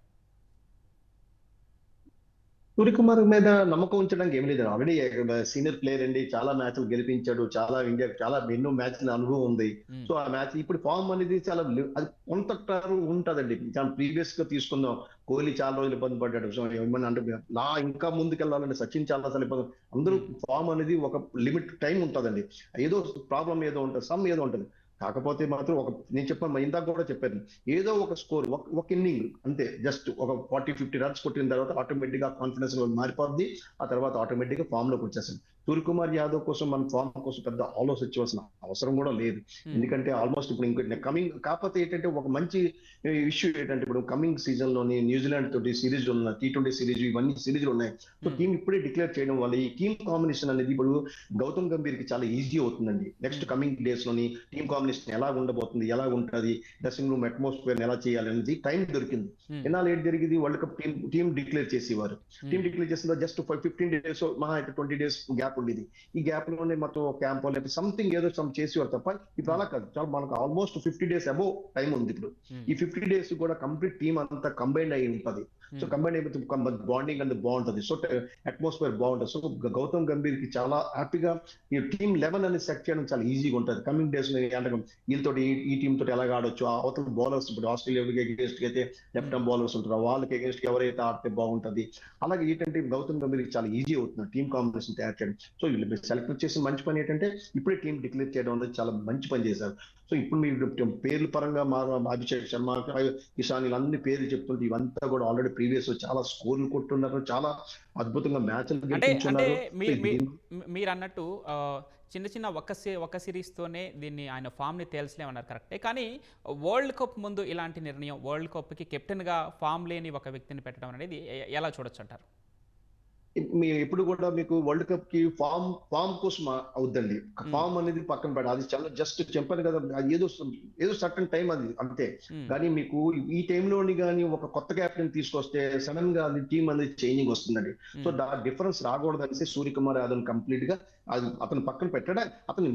సూర్యకుమార్ మీద నమ్మకం ఉంచడానికి ఏం లేదు. ఆల్రెడీ సీనియర్ ప్లేయర్ అండి, చాలా మ్యాచ్లు గెలిపించాడు, చాలా ఇండియాకి చాలా ఎన్నో మ్యాచ్ల అనుభవం ఉంది. సో ఆ మ్యాచ్ ఇప్పుడు ఫామ్ అనేది చాలా అది కొంత ఉంటదండి. ప్రీవియస్ గా తీసుకుందాం, కోహ్లీ చాలా రోజులు ఇబ్బంది పడ్డాడు. సో ఏమన్నా అంటే ఇంకా ముందుకెళ్ళాలంటే సచిన్ చాలా సార్లు ఇబ్బంది. అందరూ ఫామ్ అనేది ఒక లిమిట్ టైం ఉంటుందండి. ఏదో ప్రాబ్లం ఏదో ఉంటుంది, ఏదో ఉంటుంది. కాకపోతే మాత్రం నేను చెప్పాను, ఇందాక కూడా చెప్పాను, ఏదో ఒక స్కోర్, ఒక ఇన్నింగ్ అంతే, జస్ట్ ఒక 40-50 రన్స్ కొట్టిన తర్వాత ఆటోమేటిక్ గా కాన్ఫిడెన్స్ మారిపోద్ది. ఆ తర్వాత ఆటోమేటిక్ గా ఫామ్ లోకి వచ్చేసింది. సూర్యకుమార్ యాదవ్ కోసం మన ఫామ్ కోసం పెద్ద ఆలోచించవలసిన అవసరం కూడా లేదు. ఎందుకంటే ఆల్మోస్ట్ ఇప్పుడు కమింగ్, కాకపోతే ఏంటంటే ఒక మంచి ఇష్యూ ఏంటంటే ఇప్పుడు కమింగ్ సీజన్ లోని న్యూజిలాండ్ తోటి సిరీస్ ఉన్నాయి, T20 సిరీస్, ఇవన్నీ సిరీస్లు ఉన్నాయి. సో టీం ఇప్పుడే డిక్లేర్ చేయడం వల్ల ఈ టీమ్ కాంబినేషన్ అనేది ఇప్పుడు గౌతమ్ గంభీర్ కి చాలా ఈజీ అవుతుందండి. నెక్స్ట్ కమింగ్ డేస్ లోని టీమ్ కాంబినేషన్ ఎలా ఉండబోతుంది, ఎలా ఉంటుంది, డ్రెస్సింగ్ రూమ్ అట్మాస్ఫియర్ ఎలా చేయాలి అనేది టైం దొరికింది. ఎన్నాళ్ళు ఏం జరిగింది, వరల్డ్ కప్ టీం డిక్లేర్ చేసేవారు. టీం డిక్లేర్ చేసిన జస్ట్ 15 డేస్ మహా అయితే 20 డేస్ గ్యాప్ ఉండేది. ఈ గ్యాప్ లోనే మొత్తం క్యాంప్ లేకపోతే సంథింగ్ ఏదో చేసేవారు తప్ప ఇప్పుడు అలా కాదు. చాలా మనకు ఆల్మోస్ట్ 50 డేస్ అబోవ్ టైం ఉంది ఇప్పుడు. ఈ 50 డేస్ కూడా కంప్లీట్ టీం అంతా కంబైన్ అయి ఉంటుంది. సో కంబైన్ అయిపోతే బాండింగ్ అనేది బాగుంటుంది. సో అట్మాస్ఫియర్ బాగుంటుంది. సో గౌతమ్ గంభీర్ కి చాలా హ్యాపీగా ఈ టీమ్ 11 అనేది సెట్ చేయడం చాలా ఈజీగా ఉంటుంది. కమింగ్ డేస్ వీళ్ళతో ఈ టీమ్ తోటి ఎలాగ ఆడొచ్చు, అవతల బౌలర్స్ ఇప్పుడు ఆస్ట్రేలియా అగేన్స్ట్ అయితే లెఫ్ట్ ఆర్మ్ బౌలర్స్ ఉంటారు, వాళ్ళకి అగేన్స్ట్ ఎవరైతే ఆడితే బాగుంటుంది. అలాగే ఏంటంటే గౌతమ్ గంభీర్ చాలా ఈజీ అవుతుంది టీమ్ కాంబినేషన్ తయారు చేయడం. సో వీళ్ళు సెలెక్ట్ చేసిన మంచి పని ఏంటంటే ఇప్పుడే టీం డిక్లేర్ చేయడం అనేది చాలా మంచి పని చేశారు. సో ఇప్పుడు మీరు పేర్ల పరంగా అభిషేక్ శర్మ, ఇషాన్ వీళ్ళన్ని పేర్లు చెప్తుంటే ఇవంతా కూడా ఆల్రెడీ ప్రీవియస్ చాలా స్కోర్లు కొట్టున్నారు, చాలా అద్భుతంగా మ్యాచ్లు గెలిపించున్నారు. మీరు అన్నట్టు చిన్న ఒక్క సిరీస్తోనే దీన్ని ఆయన ఫామ్ని తేల్చలేమన్నారు, కరెక్టే. కానీ వరల్డ్ కప్ ముందు ఇలాంటి నిర్ణయం, వరల్డ్ కప్కి కెప్టెన్గా ఫామ్ లేని ఒక వ్యక్తిని పెట్టడం అనేది ఎలా చూడొచ్చు అంటారు? మీరు ఎప్పుడు కూడా మీకు వరల్డ్ కప్ కి ఫామ్ కోసం అవుద్దండి. ఫామ్ అనేది పక్కన పెడ, అది చాలా జస్ట్ చెప్పాను కదా, ఏదో సర్టన్ టైం అది అంతే. కానీ మీకు ఈ టైంలోని కానీ ఒక కొత్త కెప్టెన్ తీసుకొస్తే సడన్ గా అది టీం అనేది చేంజింగ్ వస్తుందండి. సో డిఫరెన్స్ రాకూడదు అనేసి సూర్యకుమార్ యాదవ్ కంప్లీట్ గా అతను పక్కన పెట్టడం, అతను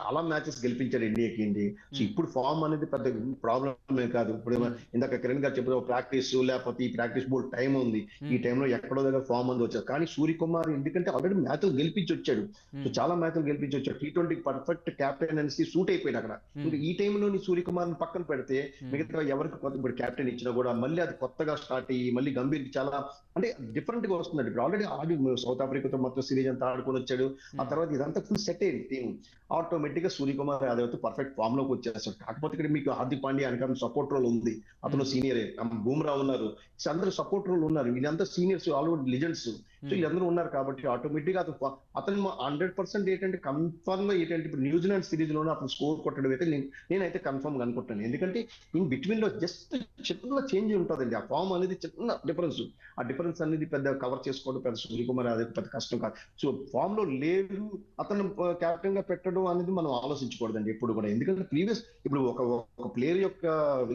చాలా మ్యాచెస్ గెలిపించాడు ఇండియాకి. సో ఇప్పుడు ఫామ్ అనేది పెద్ద ప్రాబ్లమే కాదు. ఇప్పుడు ఇందాక కిరణ్ గారు చెప్పిన ప్రాక్టీస్ లేకపోతే ఈ ప్రాక్టీస్ బోర్డు టైం ఉంది, ఈ టైంలో ఎక్కడో దగ్గర ఫామ్ అంది వచ్చారు. కానీ సూర్యకుమార్ ఎందుకంటే ఆల్రెడీ మ్యాచ్లు గెలిపించి వచ్చాడు, సో చాలా మ్యాచ్లు గెలిపించి వచ్చాడు. T20 పర్ఫెక్ట్ క్యాప్టెన్ అనేసి సూట్ అయిపోయాడు అక్కడ. ఇంకా ఈ టైంలో సూర్యకుమార్ పక్కన పెడితే మిగతా ఎవరికి ఇప్పుడు క్యాప్టెన్ ఇచ్చినా కూడా మళ్ళీ అది కొత్తగా స్టార్ట్ అయ్యి మళ్ళీ గంభీర్కి చాలా అంటే డిఫరెంట్ గా వస్తుందండి. ఇప్పుడు ఆల్రెడీ ఆడి సౌత్ ఆఫ్రికాతో మొత్తం సిరీస్ అంతా ఆడుకొని వచ్చాడు. ఆ తర్వాత ఇదంతా ఫుల్ సెట్ అయింది టీం. ఆటోమేటిక్ గా సూర్యకుమార్ యాదవ్ అయితే పర్ఫెక్ట్ ఫామ్ లోకి వచ్చేస్తాడు. కాకపోతే ఇక్కడ మీకు హార్దిక్ పాండ్యా వెనకాల సపోర్ట్ రోల్ ఉంది, అతను సీనియర్, బూమ్రా ఉన్నారు, సో అందరూ సపోర్ట్ రోల్ ఉన్నారు, వీళ్ళంతా సీనియర్స్, ఆల్రెడీ లిజెండ్స్, సో వీళ్ళందరూ ఉన్నారు కాబట్టి ఆటోమేటిక్ గా అతను 100% ఏంటంటే కన్ఫర్మ్ గా ఏంటంటే ఇప్పుడు న్యూజిలాండ్ సిరీస్ లోనే అతను స్కోర్ కొట్టడం అయితే నేనైతే కన్ఫర్మ్ గా అనుకుంటాను. ఎందుకంటే ఇన్ బిట్వీన్ లో జస్ట్ చిన్న చేంజ్ ఉంటుందండి, ఆ ఫామ్ అనేది చిన్న డిఫరెన్స్, ఆ డిఫరెన్స్ అనేది పెద్ద కవర్ చేసుకోవడం పెద్ద సూర్యకుమార్ అది పెద్ద కష్టం కాదు. సో ఫామ్ లో లేదు అతను కెప్టెన్ గా పెట్టడం అనేది మనం ఆలోచించకూడదండి ఎప్పుడు కూడా. ఎందుకంటే ఇప్పుడు ఒక ప్లేయర్ యొక్క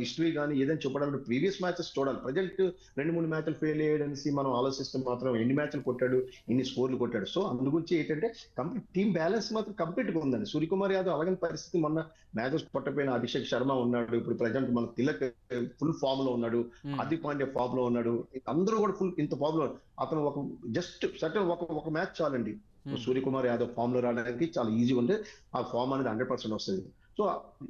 హిస్టరీ కానీ ఏదైనా చెప్పడానికి ప్రీవియస్ మ్యాచెస్ చూడాలి. ప్రజెంట్ 2-3 మ్యాచ్లు ఫెయిల్ అయ్యాడనేసి మనం ఆలోచిస్తే మాత్రం ఎన్ని మ్యాచ్లు కొట్టాడు, ఎన్ని స్కోర్లు కొట్టాడు, సో అందు గురించి ఏంటంటే కంప్లీట్ టీమ్ బ్యాలెన్స్ మాత్రం కంప్లీట్ గా ఉందండి. సూర్యకుమార్ యాదవ్ అలాగని పరిస్థితి, మొన్న మ్యాచెస్ కొట్టపోయిన అభిషేక్ శర్మ ఉన్నాడు, ఇప్పుడు ప్రజెంట్ మన తిలక్ ఫుల్ ఫామ్ లో ఉన్నాడు, హార్దిక్ పాండ్యా ఫామ్ లో ఉన్నాడు, అందరూ కూడా ఫుల్ ఇంత ఫామ్ లో. అతను ఒక జస్ట్ సర్టన్ ఒక మ్యాచ్ చాలండి సూర్యకుమార్ యాదవ్ ఫామ్ లో రావడానికి, చాలా ఈజీగా ఉంటే ఆ ఫామ్ అనేది 100% వస్తుంది. సో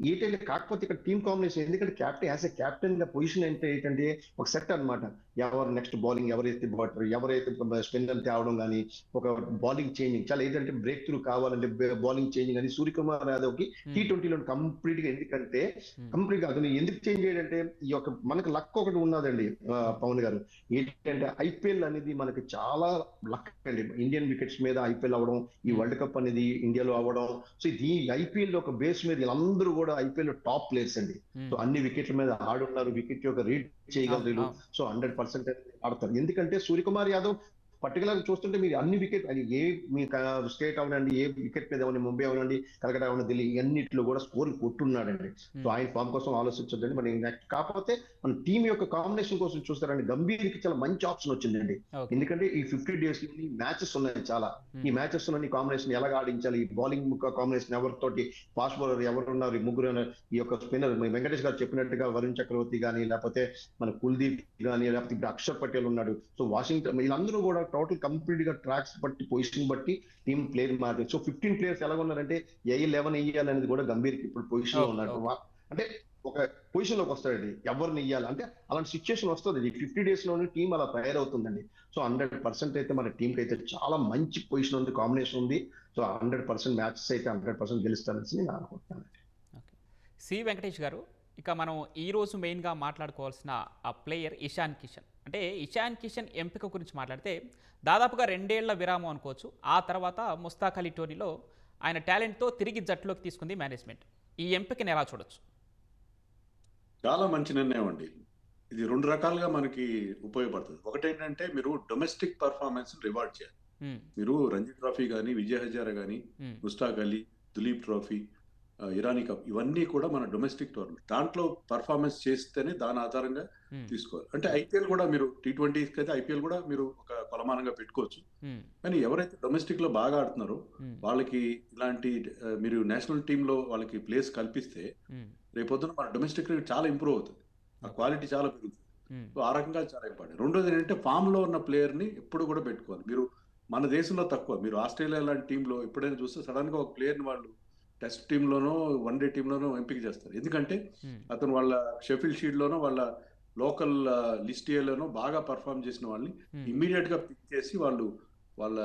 ఏంటంటే కాకపోతే ఇక్కడ టీమ్ కాంబినేషన్, ఎందుకంటే క్యాప్టెన్ యాజ్ ఎ క్యాప్టెన్ గా పొజిషన్ ఏంటంటే ఒక సెట్ అనమాట. ఎవరు నెక్స్ట్ బౌలింగ్, ఎవరైతే బాటర్, ఎవరైతే స్పిన్నర్ తేవడం కానీ, ఒక బౌలింగ్ చేంజింగ్ చాలా ఏంటంటే బ్రేక్ త్రూ కావాలంటే బౌలింగ్ చేంజింగ్ అని సూర్యకుమార్ యాదవ్ కి T20లో కంప్లీట్ గా, ఎందుకంటే కంప్లీట్ గా అతను ఎందుకు చేంజ్ చేయడంటే ఈ యొక్క మనకు లక్ ఒకటి ఉన్నదండి పవన్ గారు, ఏంటంటే ఐపీఎల్ అనేది మనకి చాలా లక్ అండి. ఇండియన్ వికెట్స్ మీద ఐపీఎల్ అవ్వడం, ఈ వరల్డ్ కప్ అనేది ఇండియాలో అవ్వడం, సో ఇది ఐపీఎల్ ఒక బేస్ మీద అందరూ కూడా ఐపీఎల్ టాప్ ప్లేయర్స్ అండి. సో అన్ని వికెట్ల మీద ఆడున్నారు, వికెట్ యొక్క రీడ్ చేయగలరు, సో 100% ఆడతారు. ఎందుకంటే సూర్యకుమార్ యాదవ్ పర్టికులర్ చూస్తుంటే మీరు అన్ని వికెట్ అది ఏ మీ స్టేట్ అవనండి, ఏ వికెట్ మీద అవనండి, ముంబై అవనండి, కలకటా అవనండి, ఢిల్లీ, అన్నిట్లో కూడా స్కోర్ కొట్టున్నాడండి. సో ఆయన ఫామ్ కోసం ఆలోచించొద్దండి. మరి నెక్స్ట్ కాకపోతే మన టీం యొక్క కాంబినేషన్ కోసం చూస్తారండి, గంభీర్కి చాలా మంచి ఆప్షన్ వచ్చిందండి. ఎందుకంటే ఈ 50 days మ్యాచెస్ ఉన్నాయి చాలా, ఈ మ్యాచెస్ ఉన్న కాంబినేషన్ ఎలా ఆడించాలి, ఈ బౌలింగ్ కాంబినేషన్ ఎవరితోటి, ఫాస్ట్ బౌలర్ ఎవరు ఉన్నారు, ఈ ముగ్గురు, ఈ యొక్క స్పిన్నర్ వెంకటేష్ గారు చెప్పినట్టుగా వరుణ్ చక్రవర్తి కానీ, లేకపోతే మన కుల్దీప్ కానీ, లేకపోతే ఇప్పుడు అక్షర్ పటేల్ ఉన్నాడు, సో వాషింగ్టన్, వీళ్ళందరూ కూడా టోటల్ కంప్లీట్ గా ట్రాక్స్ బట్టి, పొజిషన్ బట్టి టీం ప్లేయర్ మారింది. సో 15 players ఎలా ఉన్నారంటే 11 వేయాలనేది కూడా గంభీర్కి ఇప్పుడు పొజిషన్ లో ఉన్నట్టు, అంటే ఒక పొజిషన్ లోకి వస్తాడండి ఎవరిని ఇయ్యాలి అంటే అలాంటి సిచ్యువేషన్ వస్తుంది. 50 days లోనే టీం అలా తయారవుతుందండి. సో 100% అయితే మన టీంకి అయితే చాలా మంచి పొజిషన్ ఉంది, కాంబినేషన్ ఉంది. సో 100% మ్యాచెస్ అయితే 100% గెలుస్తారని నేను అనుకుంటున్నాను. సి వెంకటేష్ గారు, ఇక మనం ఈరోజు మెయిన్గా మాట్లాడుకోవాల్సిన ఆ ప్లేయర్ ఇషాన్ కిషన్. అంటే ఇషాన్ కిషన్ ఎంపిక గురించి మాట్లాడితే దాదాపుగా 2 ఏళ్ల విరామం అనుకోవచ్చు. ఆ తర్వాత ముస్తాక్ అలీ టోర్నీలో ఆయన టాలెంట్తో తిరిగి జట్టులోకి తీసుకుంది మేనేజ్మెంట్. ఈ ఎంపికని ఎలా చూడొచ్చు? చాలా మంచి నిర్ణయం అండి. ఇది 2 రకాలుగా మనకి ఉపయోగపడుతుంది. ఒకటేంటంటే మీరు డొమెస్టిక్ పర్ఫార్మెన్స్ రివార్డ్ చేయాలి. మీరు రంజీ ట్రోఫీ కానీ, విజయ్ హజారా కానీ, ముస్తాక్ అలీ, దులీప్ ట్రోఫీ, ఇరానీ కప్, ఇవన్నీ కూడా మన డొమెస్టిక్ టోర్నమెంట్, దాంట్లో పర్ఫార్మెన్స్ చేస్తేనే దాని ఆధారంగా తీసుకోవాలి. అంటే ఐపీఎల్ కూడా మీరు T20 అయితే ఐపీఎల్ కూడా మీరు ఒక కొలమానంగా పెట్టుకోవచ్చు. కానీ ఎవరైతే డొమెస్టిక్ లో బాగా ఆడుతున్నారో వాళ్ళకి ఇలాంటి మీరు నేషనల్ టీమ్ లో వాళ్ళకి ప్లేస్ కల్పిస్తే రేపొద్దున మన డొమెస్టిక్ క్రికెట్ చాలా ఇంప్రూవ్ అవుతుంది, ఆ క్వాలిటీ చాలా పెరుగుతుంది. సో ఆ రకంగా చాలా ఇంపార్టెంట్. రెండోది ఏంటంటే ఫామ్ లో ఉన్న ప్లేయర్ ని ఎప్పుడు కూడా పెట్టుకోవాలి. మీరు మన దేశంలో తక్కువ, మీరు ఆస్ట్రేలియా లాంటి టీంలో ఎప్పుడైనా చూస్తే సడన్ గా ఒక ప్లేయర్ ని వాళ్ళు టెస్ట్ టీంలోనో, వన్డే టీంలోనో ఎంపిక చేస్తారు. ఎందుకంటే అతను వాళ్ళ షెఫీల్డ్ షీల్డ్ లోనో, వాళ్ళ లోకల్ లిస్ట్ ఏలోనో బాగా పర్ఫామ్ చేసిన వాళ్ళని ఇమ్మీడియట్ గా పిక్ చేసి వాళ్ళు వాళ్ళ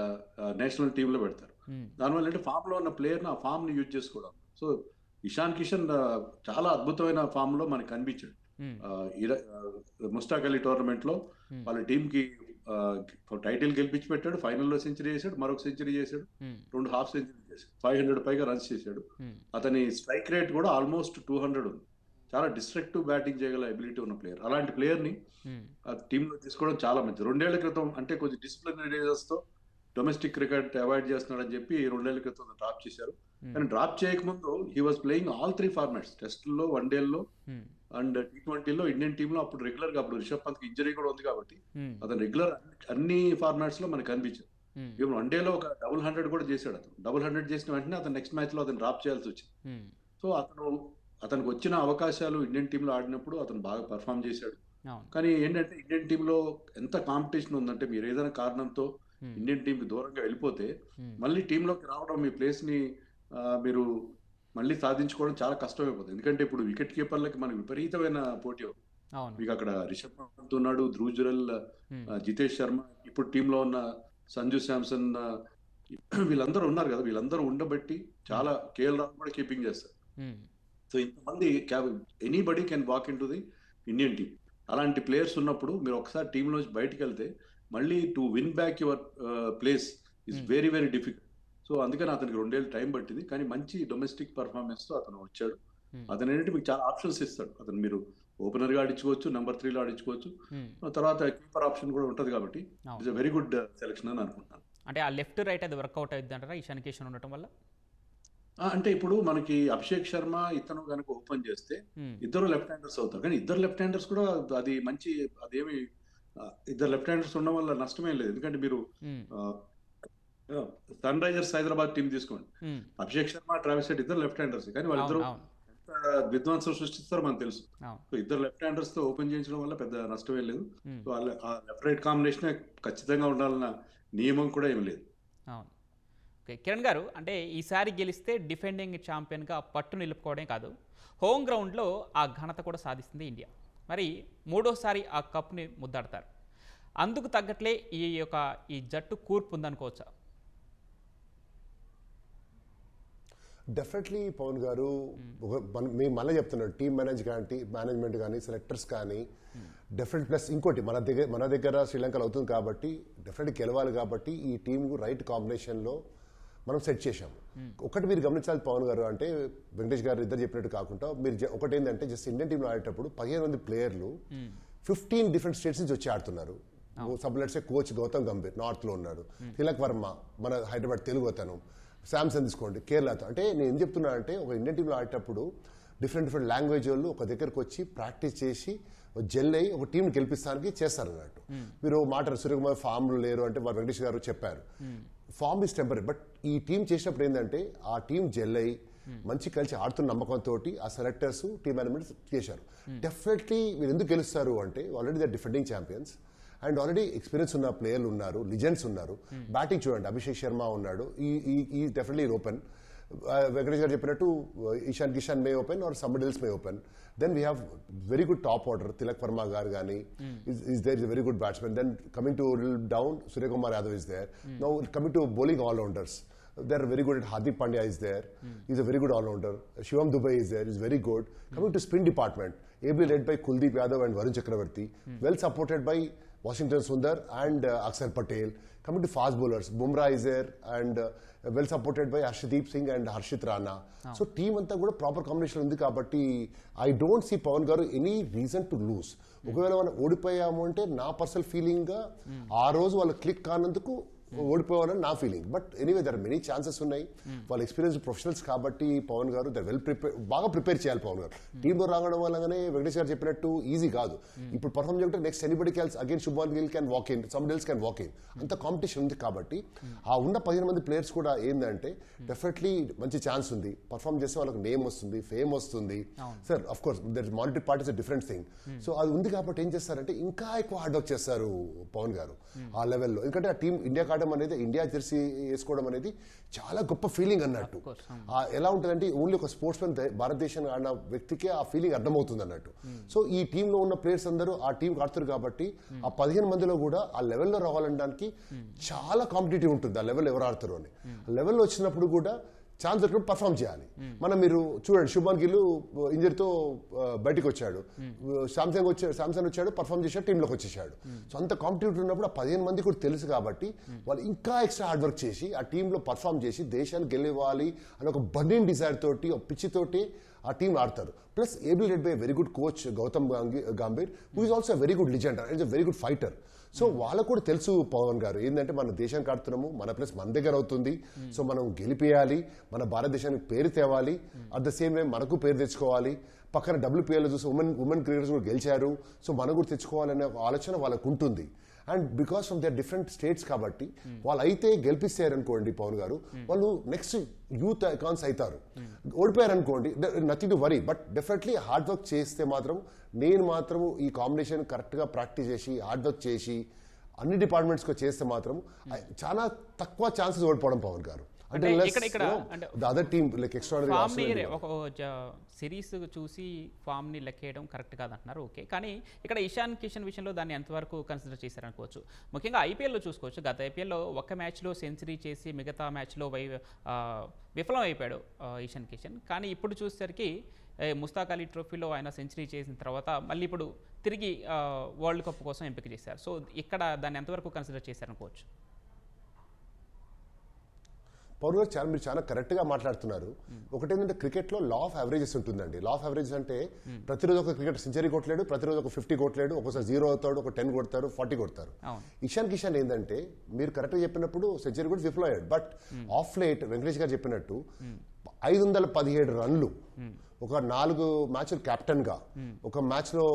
నేషనల్ టీంలో పెడతారు. దానివల్ల అంటే ఫామ్ లో ఉన్న ప్లేయర్ ని ఆ ఫామ్ ని యూజ్ చేసుకోవడం. సో ఇషాన్ కిషన్ చాలా అద్భుతమైన ఫామ్ లో మనకు కనిపించాడు. ముస్తాక్ అలీ టోర్నమెంట్ లో వాళ్ళ టీం కి టైటిల్ గెలిపించి పెట్టాడు, ఫైనల్లో సెంచరీ చేశాడు, మరొక సెంచరీ చేశాడు, 2 హాఫ్ సెంచరీ చేశాడు, 500 పైగా రన్స్ చేశాడు. అతని స్ట్రైక్ రేట్ కూడా ఆల్మోస్ట్ 200 ఉంది. చాలా డిస్ట్రక్టివ్ బ్యాటింగ్ చేయగల ఎబిలిటీ ఉన్న ప్లేయర్. అలాంటి ప్లేయర్ ని టీంలో తీసుకోవడం చాలా మంచిది. 2 ఏళ్ల క్రితం అంటే కొంచెం డిసిప్లినరీ రీజన్స్ తో డొమెస్టిక్ క్రికెట్ అవాయిడ్ చేస్తున్నాడని చెప్పి 2 ఏళ్ల క్రితం డ్రాప్ చేశారు. కానీ డ్రాప్ చేయకముందు he was playing all 3 formats, టెస్ట్లో, వన్డేల్లో అండ్ T20లో ఇండియన్ టీమ్ లో. అప్పుడు రెగ్యులర్ గా, అప్పుడు రిషబ్ పంత్ ఇంజరీ కూడా ఉంది కాబట్టి అతను రెగ్యులర్ అన్ని ఫార్మాట్స్ లో మనకు కనిపించాడు. ఈవెన్ వన్డేలో ఒక 100 కూడా చేశాడు. అతను 100 చేసిన వెంటనే అతను నెక్స్ట్ మ్యాచ్ లో అతను డ్రాప్ చేయాల్సి వచ్చింది. సో అతనికి వచ్చిన అవకాశాలు ఇండియన్ టీమ్ లో ఆడినప్పుడు అతను బాగా పర్ఫామ్ చేశాడు. కానీ ఏంటంటే ఇండియన్ టీమ్ లో ఎంత కాంపిటీషన్ ఉందంటే మీరు ఏదైనా కారణంతో ఇండియన్ టీమ్ కి దూరంగా వెళ్ళిపోతే మళ్ళీ టీంలోకి రావడం, మీ ప్లేస్ ని మీరు మళ్ళీ సాధించుకోవడం చాలా కష్టమైపోతుంది. ఎందుకంటే ఇప్పుడు వికెట్ కీపర్లకి మనకి విపరీతమైన పోటీ అవుతుంది. మీకు అక్కడ రిషబ్ పంత్ ఉన్నాడు, ధ్రువ్ జురెల్, జితేష్ శర్మ, ఇప్పుడు టీంలో ఉన్న సంజు శాంసన్, వీళ్ళందరూ ఉన్నారు కదా, వీళ్ళందరూ ఉండబట్టి చాలా కేఎల్ రాహుల్ కూడా కీపింగ్ చేస్తారు. సో ఇంతమంది anybody can walk in to the Indian team. అలాంటి ప్లేయర్స్ ఉన్నప్పుడు మీరు ఒకసారి టీంలోంచి బయటకు వెళ్తే మళ్ళీ to win back your place is very very difficult. So అందుకని అతనికి 2 ఏళ్ళు టైం పట్టింది, కానీ మంచి డొమెస్టిక్ పర్ఫార్మెన్స్ తో అతను వచ్చాడు. అతను ఏంటంటే మీకు చాలా ఆప్షన్స్ ఇస్తాడు. అతను మీరు ఓపెనర్ గా ఆడించుకోవచ్చు, నెంబర్ 3 లో ఆడించుకోవచ్చు, తర్వాత కీపర్ ఆప్షన్ కూడా ఉంటుంది. కాబట్టి ఇట్స్ వెరీ గుడ్ సెలెక్షన్ అని అనుకుంటున్నాను. అంటే ఆ లెఫ్ట్ రైట్ అది వర్కౌట్ అవుతుంది అంటారా ఇషాన్ కిషన్ ఉండటం వల్ల? అంటే ఇప్పుడు మనకి అభిషేక్ శర్మ ఇతను కనుక ఓపెన్ చేస్తే ఇద్దరు లెఫ్ట్ హ్యాండర్స్ అవుతారు. కానీ ఇద్దరు లెఫ్ట్ హ్యాండర్స్ కూడా అది మంచి, అదేమి ఇద్దరు లెఫ్ట్ హ్యాండర్స్ ఉండడం వల్ల నష్టమేం లేదు. ఎందుకంటే మీరు సన్ రైజర్స్ హైదరాబాద్ టీం తీసుకోండి, అభిషేక్ శర్మ, ట్రావిస్ హెడ్ ఇద్దరు లెఫ్ట్ హ్యాండర్స్, కానీ వాళ్ళిద్దరు విధ్వంసం సృష్టిస్తారో మనకు తెలుసు. సో ఇద్దరు లెఫ్ట్ హ్యాండర్స్ తో ఓపెన్ చేయించడం వల్ల పెద్ద నష్టమే లేదు. సో ఆ లెఫ్ట్ రైట్ కాంబినేషన్ ఖచ్చితంగా ఉండాలన్న నియమం కూడా ఏమి లేదు. ఓకే కిరణ్ గారు, అంటే ఈసారి గెలిస్తే డిఫెండింగ్ ఛాంపియన్గా పట్టు నిలుపుకోవడం కాదు, హోమ్ గ్రౌండ్లో ఆ ఘనత కూడా సాధిస్తుంది ఇండియా. మరి 3వసారి ఆ కప్ని ముద్దాడతారు. అందుకు తగ్గట్లే ఈ జట్టు కూర్పు ఉందనుకోవచ్చా? డెఫినెట్లీ పవన్ గారు, మేము మళ్ళీ చెప్తున్నాడు, టీమ్ మేనేజ్మెంట్ కానీ సెలెక్టర్స్ కానీ డెఫినెట్. ప్లస్ ఇంకోటి మన దగ్గర శ్రీలంకలో అవుతుంది కాబట్టి డెఫినెట్గా గెలవాలి. కాబట్టి ఈ టీంకు రైట్ కాంబినేషన్లో మనం సెట్ చేశాము. ఒకటి మీరు గమనించాలి పవన్ గారు, అంటే వెంకటేష్ గారు ఇద్దరు చెప్పినట్టు కాకుండా మీరు ఒకటి ఏంటంటే జస్ట్ ఇండియన్ టీంలో ఆడేటప్పుడు 15 మంది ప్లేయర్లు 15 డిఫరెంట్ స్టేట్స్ నుంచి వచ్చి ఆడుతున్నారు. సబ్లెట్సే కోచ్ గౌతమ్ గంభీర్ నార్త్లో ఉన్నాడు, తిలక్ వర్మ మన హైదరాబాద్ తెలుగు అతను, శాంసన్ తీసుకోండి కేరళతో. అంటే నేను ఏం చెప్తున్నా అంటే ఒక ఇండియన్ టీంలో ఆడేటప్పుడు డిఫరెంట్ లాంగ్వేజ్ వాళ్ళు ఒక దగ్గరకు వచ్చి ప్రాక్టీస్ చేసి జెల్ అయ్యి ఒక టీంని గెలిపిస్తానికి చేస్తారు అన్నట్టు. మీరు మాట సూర్యకుమార్ ఫామ్లు లేరు అంటే వెంకటేష్ గారు చెప్పారు, ఫామ్ ఇస్ టెంపరీ. బట్ ఈ టీం చేసినప్పుడు ఏంటంటే ఆ టీం జెల్ అయ్యి మంచి కలిసి ఆడుతున్న నమ్మకంతో ఆ సెలెక్టర్స్ టీమ్ మేనేజ్మెంట్ చేశారు. డెఫినెట్లీ మీరు ఎందుకు గెలుస్తారు అంటే already they defending champions and already experience ఉన్న ప్లేయర్లు ఉన్నారు, లిజెండ్స్ ఉన్నారు. బ్యాటింగ్ చూడండి, అభిషేక్ శర్మ ఉన్నాడు, ఈ డెఫినెట్లీ ఓపెన్. వెంకటేష్ గారు చెప్పినట్టు Ishan Kishan may open or somebody else may open. Then we have very good top order, Tilak Varma garu కానీ is there is a very good batsman. Then coming to down, Suryakumar Yadav is there. Now coming to bowling all-rounders, they are very good at. Hardik Pandya is there, he's a very good all-rounder. Shivam Dubey is there, he's very good. Coming to spin department, ably led by Kuldeep Yadav and Varun Chakravarti, well supported by Washington Sundar and Akshar Patel. Coming to fast bowlers, Bumrah is there and well supported by Arshdeep Singh and Harshit Rana. So team anta kuda proper combination undi kabatti I don't see Pawan garu any reason to lose. ఒకవేళ మనం ఓడిపోయాము అంటే నా personal feeling గా ఆ రోజు వాళ్ళు click కానందుకు ఓడిపోవాలని నా feeling. But anyway there many chances ఉన్నాయి. వాళ్ళ ఎక్స్పీరియన్స్ ప్రొఫెషనల్స్ కాబట్టి Pawan garu they're well prepare, బాగా ప్రిపేర్ చేయాలి పవన్ గారు. టీంలో రావడం వల్లనే వెంకటేష్ గారు చెప్పినట్టు ఈజీ కాదు. ఇప్పుడు పర్ఫార్మ్ చేయాలంటే next anybody else again Shubman Gill can walk in, somebody else can walk in. అంత కాంపిటీషన్ ఉంది కాబట్టి ఆ ఉన్న 15 మంది ప్లేయర్స్ కూడా ఏంటంటే డెఫినెట్లీ మంచి ఛాన్స్ ఉంది. పర్ఫార్మ్ చేస్తే వాళ్ళకి నేమ్ వస్తుంది, ఫేమ్ వస్తుంది. Sir of course their monetary part is a different thing. So అది ఉంది కాబట్టి ఏం చేస్తారంటే ఇంకా ఎక్కువ హార్డ్ వర్క్ చేస్తారు పవన్ గారు ఆ లెవెల్లో. ఎందుకంటే ఆ టీం ఇండియా ఆడడం అనేది, ఇండియా జెర్సీ వేసుకోవడం అనేది చాలా గొప్ప ఫీలింగ్ అన్నట్టు. ఎలా ఉంటుందంటే ఓన్లీ ఒక స్పోర్ట్స్ మెన్ భారతదేశాన్ని ఆడిన వ్యక్తికే ఆ ఫీలింగ్ అర్థమవుతుంది అన్నట్టు. సో ఈ టీంలో ఉన్న ప్లేయర్స్ అందరూ ఆ టీం ఆడుతారు కాబట్టి ఆ 15 మందిలో కూడా ఆ లెవెల్లో రావాలనడానికి చాలా కాంపిటేటివ్ ఉంటుంది. ఆ లెవెల్ ఎవరు ఆడతారు అని ఆ లెవెల్లో వచ్చినప్పుడు కూడా ఛాన్స్ దొరికినప్పుడు పర్ఫామ్ చేయాలి. మనం మీరు చూడండి, శుభ్మాన్ గిల్ ఇంజరీతో బయటకు వచ్చాడు, శాంసన్ వచ్చాడు, పర్ఫామ్ చేశాడు, టీంలోకి వచ్చేసాడు. సో అంత కాంపిటేటివ్ ఉన్నప్పుడు ఆ 15 మంది కూడా తెలుసు కాబట్టి వాళ్ళు ఇంకా ఎక్స్ట్రా హార్డ్ వర్క్ చేసి ఆ టీంలో పర్ఫామ్ చేసి దేశాన్ని గెలవాలి అని ఒక బర్నింగ్ డిజైర్ తోటి, ఒక పిచ్చి తోటి ఆ టీం ఆడతారు. Plus able led by very good coach Gautam Gambhir who is also very good legend and is very good fighter. So వాళ్ళకు కూడా తెలుసు పవన్ గారు ఏంటంటే మన దేశానికి ఆడుతున్నాము, మన ప్లేస్ మన దగ్గర అవుతుంది, సో మనం గెలిపేయాలి, మన భారతదేశానికి పేరు తేవాలి, అట్ ద సేమ్ వే మనకు పేరు తెచ్చుకోవాలి. పక్కన WPL చూసి ఉమెన్ క్రికెటర్స్ కూడా గెలిచారు, సో మనం కూడా తెచ్చుకోవాలనే ఆలోచన వాళ్ళకు ఉంటుంది. And because of their different states కాబట్టి వాళ్ళు అయితే గెలిపిస్తారనుకోండి పవన్ గారు, వాళ్ళు నెక్స్ట్ యూత్ ఐకాన్స్ అవుతారు. ఓడిపోయారనుకోండి nothing to worry. But definitely hard work చేస్తే మాత్రం నేను మాత్రము ఈ కాంబినేషన్ కరెక్ట్గా ప్రాక్టీస్ చేసి హార్డ్ వర్క్ చేసి అన్ని డిపార్ట్మెంట్స్కి చేస్తే మాత్రం చాలా తక్కువ ఛాన్సెస్ ఓడిపోవడం పవన్ గారు. అంటే ఇక్కడ అంటే the other team like extraordinary ఫామ్ని Arsenal ఒక సిరీస్ చూసి ఫామ్ని లెక్కేయడం కరెక్ట్ కాదంటున్నారు. ఓకే, కానీ ఇక్కడ ఇషాన్ కిషన్ విషయంలో దాన్ని ఎంతవరకు కన్సిడర్ చేశారనుకోవచ్చు. ముఖ్యంగా ఐపీఎల్లో చూసుకోవచ్చు. గత ఐపీఎల్లో ఒక్క మ్యాచ్లో సెంచరీ చేసి మిగతా మ్యాచ్లో విఫలం అయిపోయాడు ఇషాన్ కిషన్. కానీ ఇప్పుడు చూసేసరికి ముస్తాక్ అలీ ట్రోఫీలో ఆయన సెంచరీ చేసిన తర్వాత మళ్ళీ ఇప్పుడు తిరిగి వరల్డ్ కప్ కోసం ఎంపిక చేశారు. సో ఇక్కడ దాన్ని ఎంతవరకు కన్సిడర్ చేశారనుకోవచ్చు. పవన్ గారు మీరు చాలా కరెక్ట్గా మాట్లాడుతున్నారు. ఒకటేంటంటే క్రికెట్లో లా ఆఫ్ యావరేజెస్ ఉంటుందండి. లా ఆఫ్ యావరేజెస్ అంటే ప్రతిరోజు ఒక క్రికెట్ సెంచరీ కొట్టలేడు, ప్రతిరోజు ఒక 50 కొట్టలేడు, ఒకసారి 0 అవుతాడు, ఒక 10 కొడతారు, 40 కొడతారు. ఇషాన్ కిషన్ ఏంటంటే మీరు కరెక్ట్గా చెప్పినప్పుడు సెంచరీ కూడా విఫలం అయ్యాడు. But of late Venkatesh garu చెప్పినట్టు 517 రన్లు, ఒక 4 మ్యాచ్లు కెప్టెన్గా, ఒక మ్యాచ్లో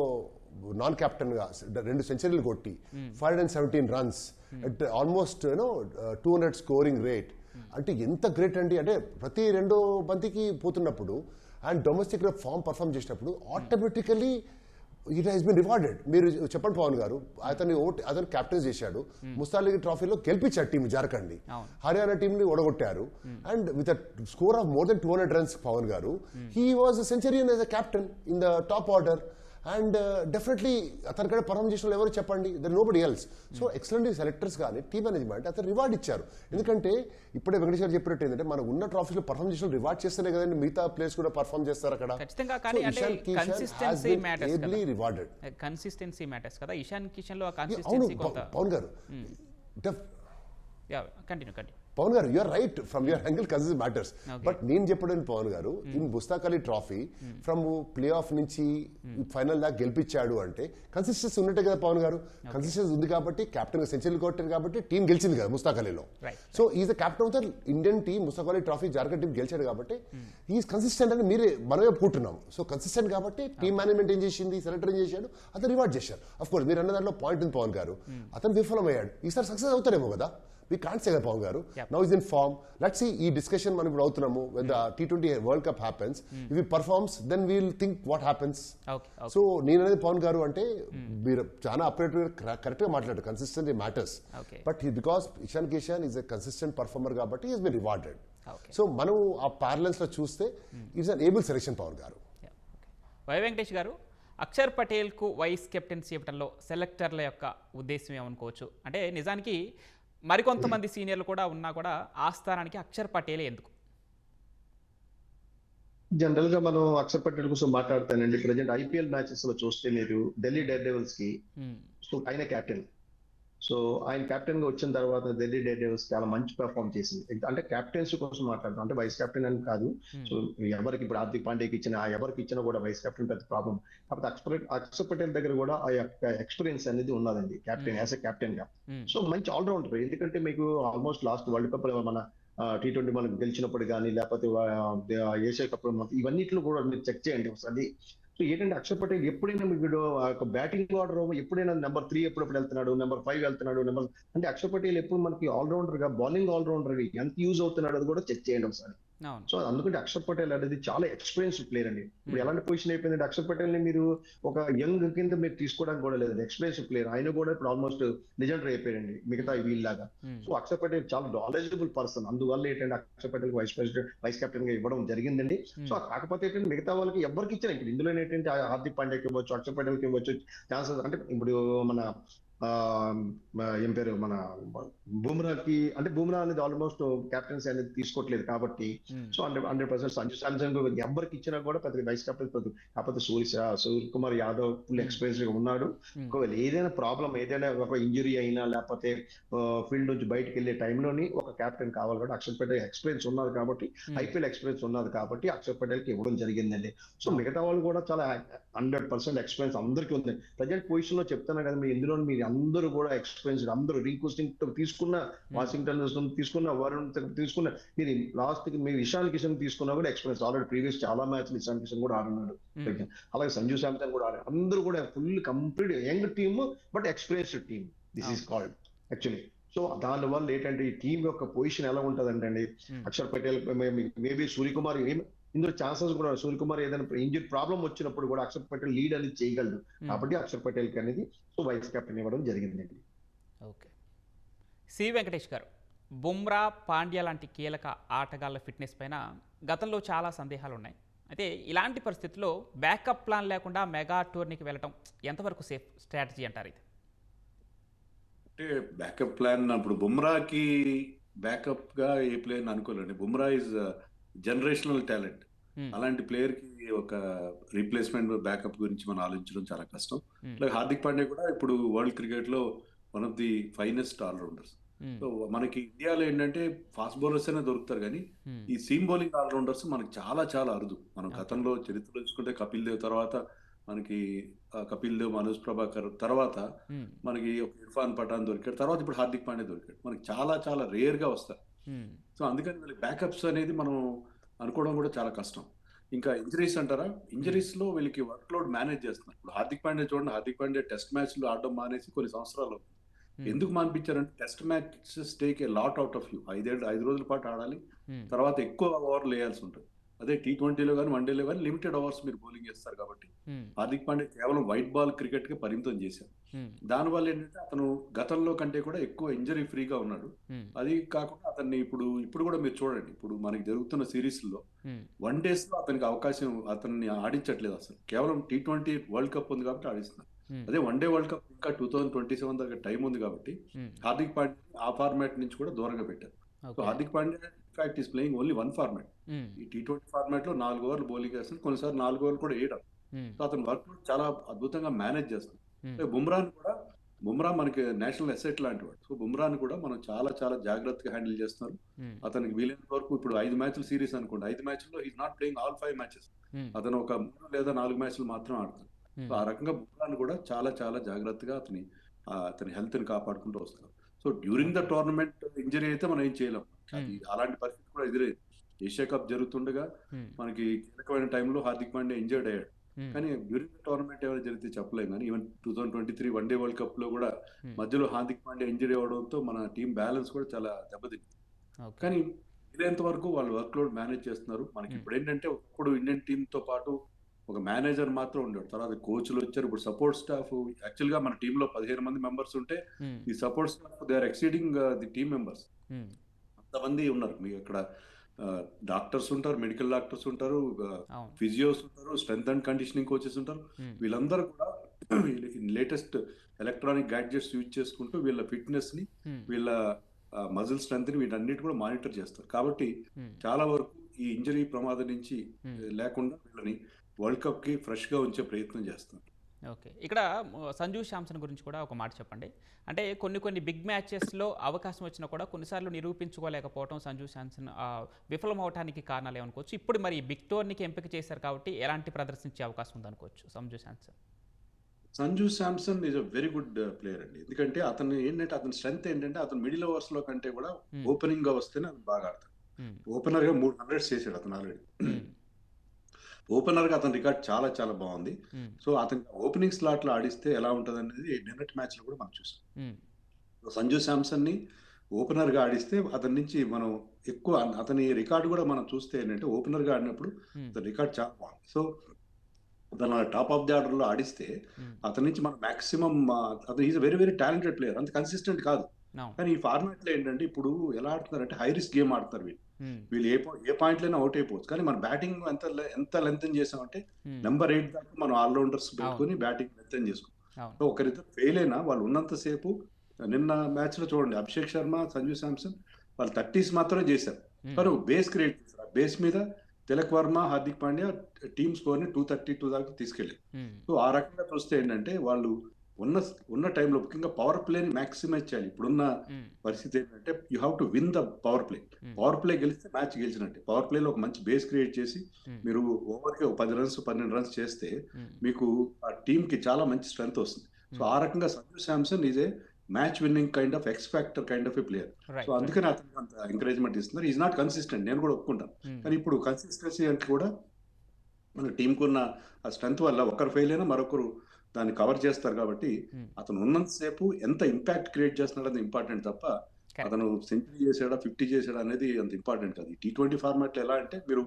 నాన్ కెప్టెన్గా 2 సెంచరీలు కొట్టి 517 runs at almost 200 scoring rate అంటే ఎంత గ్రేట్ అండి. అంటే ప్రతి 2 బంతికి పోతున్నప్పుడు అండ్ డొమెస్టిక్ ఫామ్ పర్ఫామ్ చేసినప్పుడు automatically it he's been rewarded. మీరు చెప్పండి పవన్ గారు, అతను క్యాప్టెన్ చేశాడు, ముస్తాక్ అలీ ట్రోఫీలో గెలిపించాడు టీం జార్ఖండ్, హర్యానా టీంని ఓడగొట్టారు and with score of more than 200 runs. Pavan garu he was centurion as a captain in the top order and definitely అతని కంటే పర్ఫామ్ చేసిన ఎవరు చెప్పండి, there nobody else. So excellent selectors కానీ టీమ్ మేనేజ్మెంట్ అతను రివార్డ్ ఇచ్చారు. ఎందుకంటే ఇప్పుడే వెంకటేష్ గారు చెప్పినట్టు ఏంటంటే మన ఉన్న ట్రాఫీస్లో పర్ఫామ్ చేసిన రివార్డ్ చేస్తేనే కదండి మిగతా ప్లేయర్స్ కూడా పర్ఫామ్ చేస్తారు అక్కడ. కన్సిస్టెన్సీ మ్యాటర్స్ కదా ఇషాన్ కిషన్ లో. పవన్ గారు continue Pawan garu you're right from your angle consistency matters. But నేను చెప్పడం Pawan garu in Mushtaq Ali trophy from play off నుంచి ఫైనల్ దాకా గెలిపించాడు అంటే కన్సిస్టెన్సీ ఉన్నట్టే కదా పవన్ గారు. కన్సిస్టెన్సీ ఉంది కాబట్టి కెప్టెన్ సెంచరీ కొట్టారు కాబట్టి టీం గెలిచింది కదా ముస్తాక్ అలీలో. So is the captain of the Indian team. Mushtaq Ali trophy Jharkhand team గెలిచాడు కాబట్టి ఈజ్ కన్సిస్టెంట్ అని మీరే మనమే ఒప్పుకుంటున్నాం. సో కన్సిస్టెంట్ కాబట్టి టీం మేనేజ్మెంట్ ఏం చేసింది, సెలెక్టర్ ఏం చేశాడు, అతను రివార్డ్ చేశారు. అఫ్ కోర్స్ మీరు అన్న దాంట్లో పాయింట్ ఉంది పవన్ గారు, అతను విఫలమయ్యాడు. ఈసారి సక్సెస్ అవుతారేమో కదా. We can't say that, Pawan Garu. Now he's in form. Let's see ee discussion మనం ఇప్పుడు అవుతున్నాము. When the T20 World Cup happens, if he performs, then we'll think what happens. So నేను అనేది పవన్ గారు అంటే మీరు చాలా కరెక్ట్గా మాట్లాడారు. Consistency matters. But because Ishan Kishan is a consistent performer కాబట్టి ఈస్ బీన్ రివార్డెడ్. సో మనం ఆ పార్లెన్స్ లో చూస్తే it's an able selection Pawan garu. Why Venkatesh గారు, అక్షర్ పటేల్కు వైస్ కెప్టెన్సీ ఇవ్వడంలో సెలెక్టర్ల యొక్క ఉద్దేశం ఏమనుకోవచ్చు? అంటే నిజానికి మరికొంతమంది సీనియర్లు కూడా ఉన్నా కూడా ఆ స్థానానికి అక్షర్ పటేలే ఎందుకు? జనరల్ గా మనం అక్షర్ పటేల్ కోసం మాట్లాడతానండి. ప్రజెంట్ ఐపీఎల్ మ్యాచెస్ లో చూస్తే మీరు ఢిల్లీ డేర్ డెవిల్స్ కి ఆయన కెప్టెన్. సో ఆయన కెప్టెన్ గా వచ్చిన తర్వాత ఢిల్లీ డేర్ డెవిల్స్ చాలా మంచి పెర్ఫార్మ్ చేసింది. అంటే కెప్టెన్సీ కోసం మాట్లాడతాం, అంటే వైస్ కెప్టెన్ అని కాదు. సో ఎవరికి ఇప్పుడు హార్దిక్ పాండ్యాకి ఇచ్చిన ఎవరికి ఇచ్చినా కూడా వైస్ కెప్టెన్ పెద్ద ప్రాబ్లం. కాకపోతే అక్షర్ పటేల్ దగ్గర కూడా ఆ యొక్క ఎక్స్పీరియన్స్ అనేది ఉన్నదండి కెప్టెన్, యాజ్ ఎ కెప్టెన్ గా. సో మంచి ఆల్రౌండర్. ఎందుకంటే మీకు ఆల్మోస్ట్ లాస్ట్ వరల్డ్ కప్ మన T20 మనం గెలిచినప్పుడు కానీ లేకపోతే ఏషియా కప్ ఇవన్నిట్లో కూడా మీరు చెక్ చేయండి ఒకసారి. సో ఏంటంటే అక్షర్ పటేల్ ఎప్పుడైనా మీకు బ్యాటింగ్ ఆర్డర్ ఎప్పుడైనా నెంబర్ 3 ఎప్పుడప్పుడు వెళ్తున్నాడు, నెంబర్ 5 వెళ్తున్నాడు, అంటే అక్షర్ పటేల్ ఎప్పుడు మనకి ఆల్రౌండర్ గా బౌలింగ్ ఆల్రౌండర్ గా ఎంత యూజ్ అవుతున్నాడు అది కూడా చెక్ చేయండి ఒకసారి. సో అందుకంటే అక్షర్ పటేల్ అనేది చాలా ఎక్స్పీరియన్స్డ్ ప్లేయర్ అండి. ఇప్పుడు ఎలాంటి పొజిషన్ అయిపోయిందంటే అక్షర్ పటేల్ ని మీరు ఒక యంగ్ కింద మీరు తీసుకోవడానికి కూడా లేదు. ఎక్స్పీరియన్స్డ్ ప్లేయర్ ఆయన కూడా ఇప్పుడు ఆల్మోస్ట్ లెజెండరీ అయిపోయారండి మిగతా వీళ్ళలాగా. సో అక్షర్ పటేల్ చాలా నాలెడ్జబుల్ పర్సన్. అందువల్ల ఏంటంటే అక్షర్ పటేల్ వైస్ కెప్టెన్ గా ఇవ్వడం జరిగిందండి. సో కాకపోతే ఏంటంటే మిగతా వాళ్ళకి ఎవరికి ఇచ్చారు ఇప్పుడు ఇందులో ఏంటంటే హార్దిక్ పాండ్యాకి ఇవ్వచ్చు, అక్షర్ పటేల్కి ఇవ్వచ్చు ఛాన్సెస్. అంటే ఇప్పుడు మన ఏం పేరు మన బుమ్రాకి, అంటే బుమ్రా అనేది ఆల్మోస్ట్ కెప్టెన్సీ అనేది తీసుకోవట్లేదు కాబట్టి సో 100% సంజు శాంసన్ ఎవరికి ఇచ్చినా కూడా ప్రతి వైస్ కెప్టెన్ కాకపోతే సూర్యకుమార్ యాదవ్ ఫుల్ ఎక్స్పీరియన్స్ గా ఉన్నాడు. ఒకవేళ ఏదైనా ప్రాబ్లం, ఏదైనా ఒక ఇంజురీ అయినా లేకపోతే ఫీల్డ్ నుంచి బయటకు వెళ్లే టైంలోని ఒక కెప్టెన్ కావాలి కాబట్టి అక్షర్ పటేల్ ఎక్స్పీరియన్స్ ఉన్నది కాబట్టి, ఐపీఎల్ ఎక్స్పీరియన్స్ ఉన్నది కాబట్టి అక్షర్ పటేల్ కి ఇవ్వడం జరిగిందండి. సో మిగతా వాళ్ళు కూడా చాలా 100% ఎక్స్పీరియన్స్ అందరికీ ఉంది. ప్రజెంట్ పొజిషన్ లో చెప్తున్నా కదా, మీరు ఇందులో మీరు అందరూ కూడా ఎక్స్పీరియన్స్, అందరూ రింకు సింగ్ తీసుకున్న, వాషింగ్టన్ తీసుకున్న, వరుణ్ తీసుకున్న, మీరు లాస్ట్ కి మీరు ఇషాన్ కిషన్ తీసుకున్నా కూడా ఎక్స్పీరియన్స్. ఆల్రెడీ ప్రీవియస్ చాలా మ్యాచ్లు ఇషాన్ కిషన్ కూడా ఆడున్నాడు, అలాగే సంజు శాంసన్ కూడా ఆడారు. అందరూ కూడా full complete young team but experienced team this is called actually. So దానివల్ల ఏంటంటే ఈ టీం యొక్క పొజిషన్ ఎలా ఉంటదంటే అక్షర్ పటేల్ మేబీ సూర్యకుమార్ ఇందులో ఛాన్సెస్ కూడా, సూర్యకుమార్ ఏదైనా ఇంజరీ ప్రాబ్లం వచ్చినప్పుడు కూడా అక్షర్ పటేల్ లీడ్ అనేది చేయగలడు కాబట్టి అక్షర్ పటేల్ కి అనేది సో వైస్ కెప్టెన్ ఇవ్వడం జరిగిందండి. ఓకే, సి వెంకటేష్ గారు, బుమ్రా, పాండ్యా లాంటి కీలక ఆటగాళ్ల ఫిట్నెస్ పైన గతంలో చాలా సందేహాలు ఉన్నాయి. అయితే ఇలాంటి పరిస్థితుల్లో బ్యాకప్ ప్లాన్ లేకుండా మెగా టోర్నీకి వెళ్ళటం ఎంతవరకు సేఫ్ స్ట్రాటజీ అంటారు ఇది? అంటే బ్యాకప్ ప్లాన్ అప్పుడు బుమ్రాకి బ్యాకప్ గా ఏ ప్లేయర్ అనుకోలేండి. Bumrah is generational talent. అలాంటి ప్లేయర్ కి ఒక రీప్లేస్మెంట్ బ్యాకప్ గురించి మనం ఆలోచించడం చాలా కష్టం. అలాగే హార్దిక్ పాండ్యా కూడా ఇప్పుడు వరల్డ్ క్రికెట్ లో one of the finest allrounders. So మనకి ఇండియాలో ఏంటంటే ఫాస్ట్ బౌలర్స్ అనే దొరుకుతారు, కానీ ఈ సీమ్ బౌలింగ్ ఆల్రౌండర్స్ మనకి చాలా చాలా అరుదు. మనం గతంలో చరిత్రలో చూసుకుంటే కపిల్ దేవ్ తర్వాత మనకి కపిల్ దేవ్, మనోజ్ ప్రభాకర్ తర్వాత మనకి ఒక ఇర్ఫాన్ పఠాన్ దొరికాడు, తర్వాత ఇప్పుడు హార్దిక్ పాండ్యా దొరికాడు. మనకి చాలా చాలా రేర్ గా వస్తారు. సో అందుకని వీళ్ళకి బ్యాకప్స్ అనేది మనం అనుకోవడం కూడా చాలా కష్టం. ఇంకా ఇంజరీస్ అంటారా, ఇంజరీస్ లో వీళ్ళకి వర్క్ లోడ్ మేనేజ్ చేస్తున్నారు. ఇప్పుడు హార్దిక్ పాండ్యా చూడండి, హార్దిక్ పాండ్యా టెస్ట్ మ్యాచ్ లో ఆడడం మానేసి కొన్ని సంవత్సరాలు ఎందుకు మానిపించారంటే test matches take a lot out of you. 5 రోజుల పాటు ఆడాలి, తర్వాత ఎక్కువ ఓవర్లు వేయాల్సి ఉంటుంది. అదే T20లో కానీ వన్డేలో కానీ లిమిటెడ్ ఓవర్స్ మీరు బౌలింగ్ చేస్తారు కాబట్టి హార్దిక్ పాండ్యా కేవలం వైట్ బాల్ క్రికెట్ కి పరిమితం చేశారు. దానివల్ల ఏంటంటే అతను గతంలో కంటే కూడా ఎక్కువ ఇంజరీ ఫ్రీగా ఉన్నాడు. అది కాకుండా అతన్ని ఇప్పుడు కూడా మీరు చూడండి, ఇప్పుడు మనకి జరుగుతున్న సిరీస్ లో వన్ డేస్ లో అతనికి అవకాశం అతన్ని ఆడించట్లేదు అసలు. కేవలం T20 వరల్డ్ కప్ ఉంది కాబట్టి ఆడిస్తున్నారు. అదే వన్ డే వరల్డ్ కప్ ఇంకా 2027 దాకా టైం ఉంది కాబట్టి హార్దిక్ పాండ్యా ఆ ఫార్మాట్ నుంచి కూడా దూరంగా పెట్టారు. So Hardik Pandya in fact is playing only one format. ఈ T20 ఫార్మాట్ లో 4 ఓవర్లు బౌలింగ్ చేస్తారు, కొన్నిసార్లు 4 ఓవర్లు కూడా వేయడం. సో అతను వర్క్ చాలా అద్భుతంగా మేనేజ్ చేస్తారు. బుమ్రా మనకి నేషనల్ అసెట్ లాంటి వాడు. సో బుమ్రాని కూడా మనం చాలా చాలా జాగ్రత్తగా హ్యాండిల్ చేస్తున్నారు. అతనికి వీలైనంత వరకు ఇప్పుడు 5 మ్యాచ్లు సిరీస్ అనుకోండి, 5 మ్యాచ్ల్లో is not playing all 5 matches. అతను ఒక 3 లేదా 4 మ్యాచ్లు మాత్రం ఆడుతారు. సో ఆ రకంగా బుమ్రాని కూడా చాలా చాలా జాగ్రత్తగా అతని హెల్త్ ని కాపాడుకుంటూ వస్తారు. So during the tournament injury అయితే మనం ఏం చేయలేం. అలాంటి పరిస్థితి కూడా ఎదురైంది. ఏషియా కప్ జరుగుతుండగా మనకి కీలకమైన టైంలో హార్దిక్ పాండ్యా ఇంజర్డ్ అయ్యాడు. కానీ డ్యూరింగ్ ద టోర్నమెంట్ ఎవరు జరిగితే చెప్పలేం. కానీ ఈవెన్ 2023 వన్డే వరల్డ్ కప్ లో కూడా మధ్యలో హార్దిక్ పాండ్యా ఇంజరీ అవడంతో మన టీం బ్యాలెన్స్ కూడా చాలా దెబ్బతింది. కానీ ఇదేంత వరకు వాళ్ళు వర్క్ లోడ్ మేనేజ్ చేస్తున్నారు. మనకి ఇప్పుడు ఏంటంటే ఒకప్పుడు ఇండియన్ టీమ్ తో పాటు ఒక మేనేజర్ మాత్రం ఉండేవాడు, తర్వాత కోచ్లు వచ్చారు, ఇప్పుడు సపోర్ట్ స్టాఫ్. యాక్చువల్ గా మన టీంలో 15 మంది మెంబర్స్ ఉంటే ఈ support staff they are exceeding the team members. అంతమంది ఉన్నారు. మీకు ఇక్కడ డాక్టర్స్ ఉంటారు, మెడికల్ డాక్టర్స్ ఉంటారు, ఫిజియోస్ ఉంటారు, స్ట్రెంత్ అండ్ కండిషనింగ్ కోచెస్ ఉంటారు. వీళ్ళందరూ కూడా లేటెస్ట్ ఎలక్ట్రానిక్ గ్యాడ్జెట్స్ యూజ్ చేసుకుంటూ వీళ్ళ ఫిట్నెస్ ని, వీళ్ళ మజిల్ స్ట్రెంత్ ని వీటన్నిటి కూడా మానిటర్ చేస్తారు. కాబట్టి చాలా వరకు ఈ ఇంజరీ ప్రమాదం నుంచి లేకుండా వీళ్ళని వరల్డ్ కప్ కి ఫ్రెష్ గా ఉంచే ప్రయత్నం చేస్తారు. ఓకే, ఇక్కడ సంజు శాంసన్ గురించి కూడా ఒక మాట చెప్పండి. అంటే కొన్ని బిగ్ మ్యాచెస్లో అవకాశం వచ్చినా కూడా కొన్నిసార్లు నిరూపించుకోలేకపోవడం సంజు శాంసన్ విఫలం అవడానికి కారణాలు ఏమనుకోవచ్చు. ఇప్పుడు మరి బిగ్ టోర్నీకి ఎంపిక చేశారు కాబట్టి ఎలాంటి ప్రదర్శించే అవకాశం ఉందనుకోవచ్చు Sanju Samson is a very good player అండి. ఎందుకంటే అతని స్ట్రెంత్ ఏంటంటే అతను మిడిల్ ఓవర్స్ లో కంటే కూడా ఓపెనింగ్ గా వస్తేనే అతను బాగా ఆడతాడు. ఓపెనర్ గా 300 చేశాడు అతను ఆల్రెడీ. ఓపెనర్ గా అతని రికార్డ్ చాలా చాలా బాగుంది. సో అతని ఓపెనింగ్ స్లాట్ లో ఆడిస్తే ఎలా ఉంటది అనేది నిన్నటి మ్యాచ్ లో కూడా మనం చూసాం. సంజు శాంసన్ ని ఓపెనర్ గా ఆడిస్తే అతని నుంచి మనం ఎక్కువ అతని రికార్డు కూడా మనం చూస్తే ఏంటంటే ఓపెనర్ గా ఆడినప్పుడు అతని రికార్డ్ చాలా బాగుంది. సో అతను టాప్ ఆఫ్ ది ఆర్డర్ లో ఆడిస్తే అతని నుంచి మనం మాక్సిమం అతను is very very talented player. అంత కన్సిస్టెంట్ కాదు, కానీ ఈ ఫార్మాట్ లో ఏంటంటే ఇప్పుడు ఎలా ఆడుతున్నారంటే హై రిస్క్ గేమ్ ఆడుతున్నారు వీళ్ళు ఏ పాయింట్ లైనా అవుట్ అయిపోవచ్చు. కానీ మన బ్యాటింగ్ ఎంత లెంత్ చేసామంటే నెంబర్ 8 దాకా మనం ఆల్రౌండర్స్ పెట్టుకుని బ్యాటింగ్ లెంత్ చేసుకున్నాం. సో ఒకరిద్దరు ఫెయిల్ అయినా వాళ్ళు ఉన్నంతసేపు, నిన్న మ్యాచ్ లో చూడండి అభిషేక్ శర్మ, సంజు శాంసన్ వాళ్ళు 30s మాత్రమే చేశారు, కానీ బేస్ క్రియేట్ చేశారు. ఆ బేస్ మీద తిలక్ వర్మ, హార్దిక్ పాండ్యా టీమ్ స్కోర్ ని 232 దాకా తీసుకెళ్ళారు. సో ఆ రకంగా చూస్తే ఏంటంటే వాళ్ళు ఉన్న టైంలో ముఖ్యంగా పవర్ ప్లేని మ్యాక్సిమైజ్ చేయాలి. ఇప్పుడున్న పరిస్థితి ఏంటంటే you have to win the power play గెలిస్తే మ్యాచ్ గెలిచినట్టే. పవర్ ప్లేలో ఒక మంచి బేస్ క్రియేట్ చేసి మీరు ఓవర్కి 10 రన్స్ 12 రన్స్ చేస్తే మీకు ఆ టీమ్ కి చాలా మంచి స్ట్రెంత్ వస్తుంది. సో ఆ రకంగా Sanju Samson is a match winning kind of X factor kind of A player. So అందుకని అతనికి అంత ఎంకరేజ్మెంట్ ఇస్తున్నారు. ఈజ్ నాట్ కన్సిస్టెంట్, నేను కూడా ఒప్పుకుంటాను. కానీ ఇప్పుడు కన్సిస్టెన్సీ అంటే కూడా మన టీంకు ఉన్న ఆ స్ట్రెంత్ వల్ల ఒకరు ఫెయిల్ అయినా మరొకరు దాన్ని కవర్ చేస్తారు. కాబట్టి అతను ఉన్నంతసేపు ఎంత ఇంపాక్ట్ క్రియేట్ చేస్తున్నాడు అది ఇంపార్టెంట్ తప్ప అతను సెంచరీ చేసాడా 50 చేసాడా అనేది అంత ఇంపార్టెంట్ కాదు. T20 ఫార్మాట్ లో ఎలా అంటే మీరు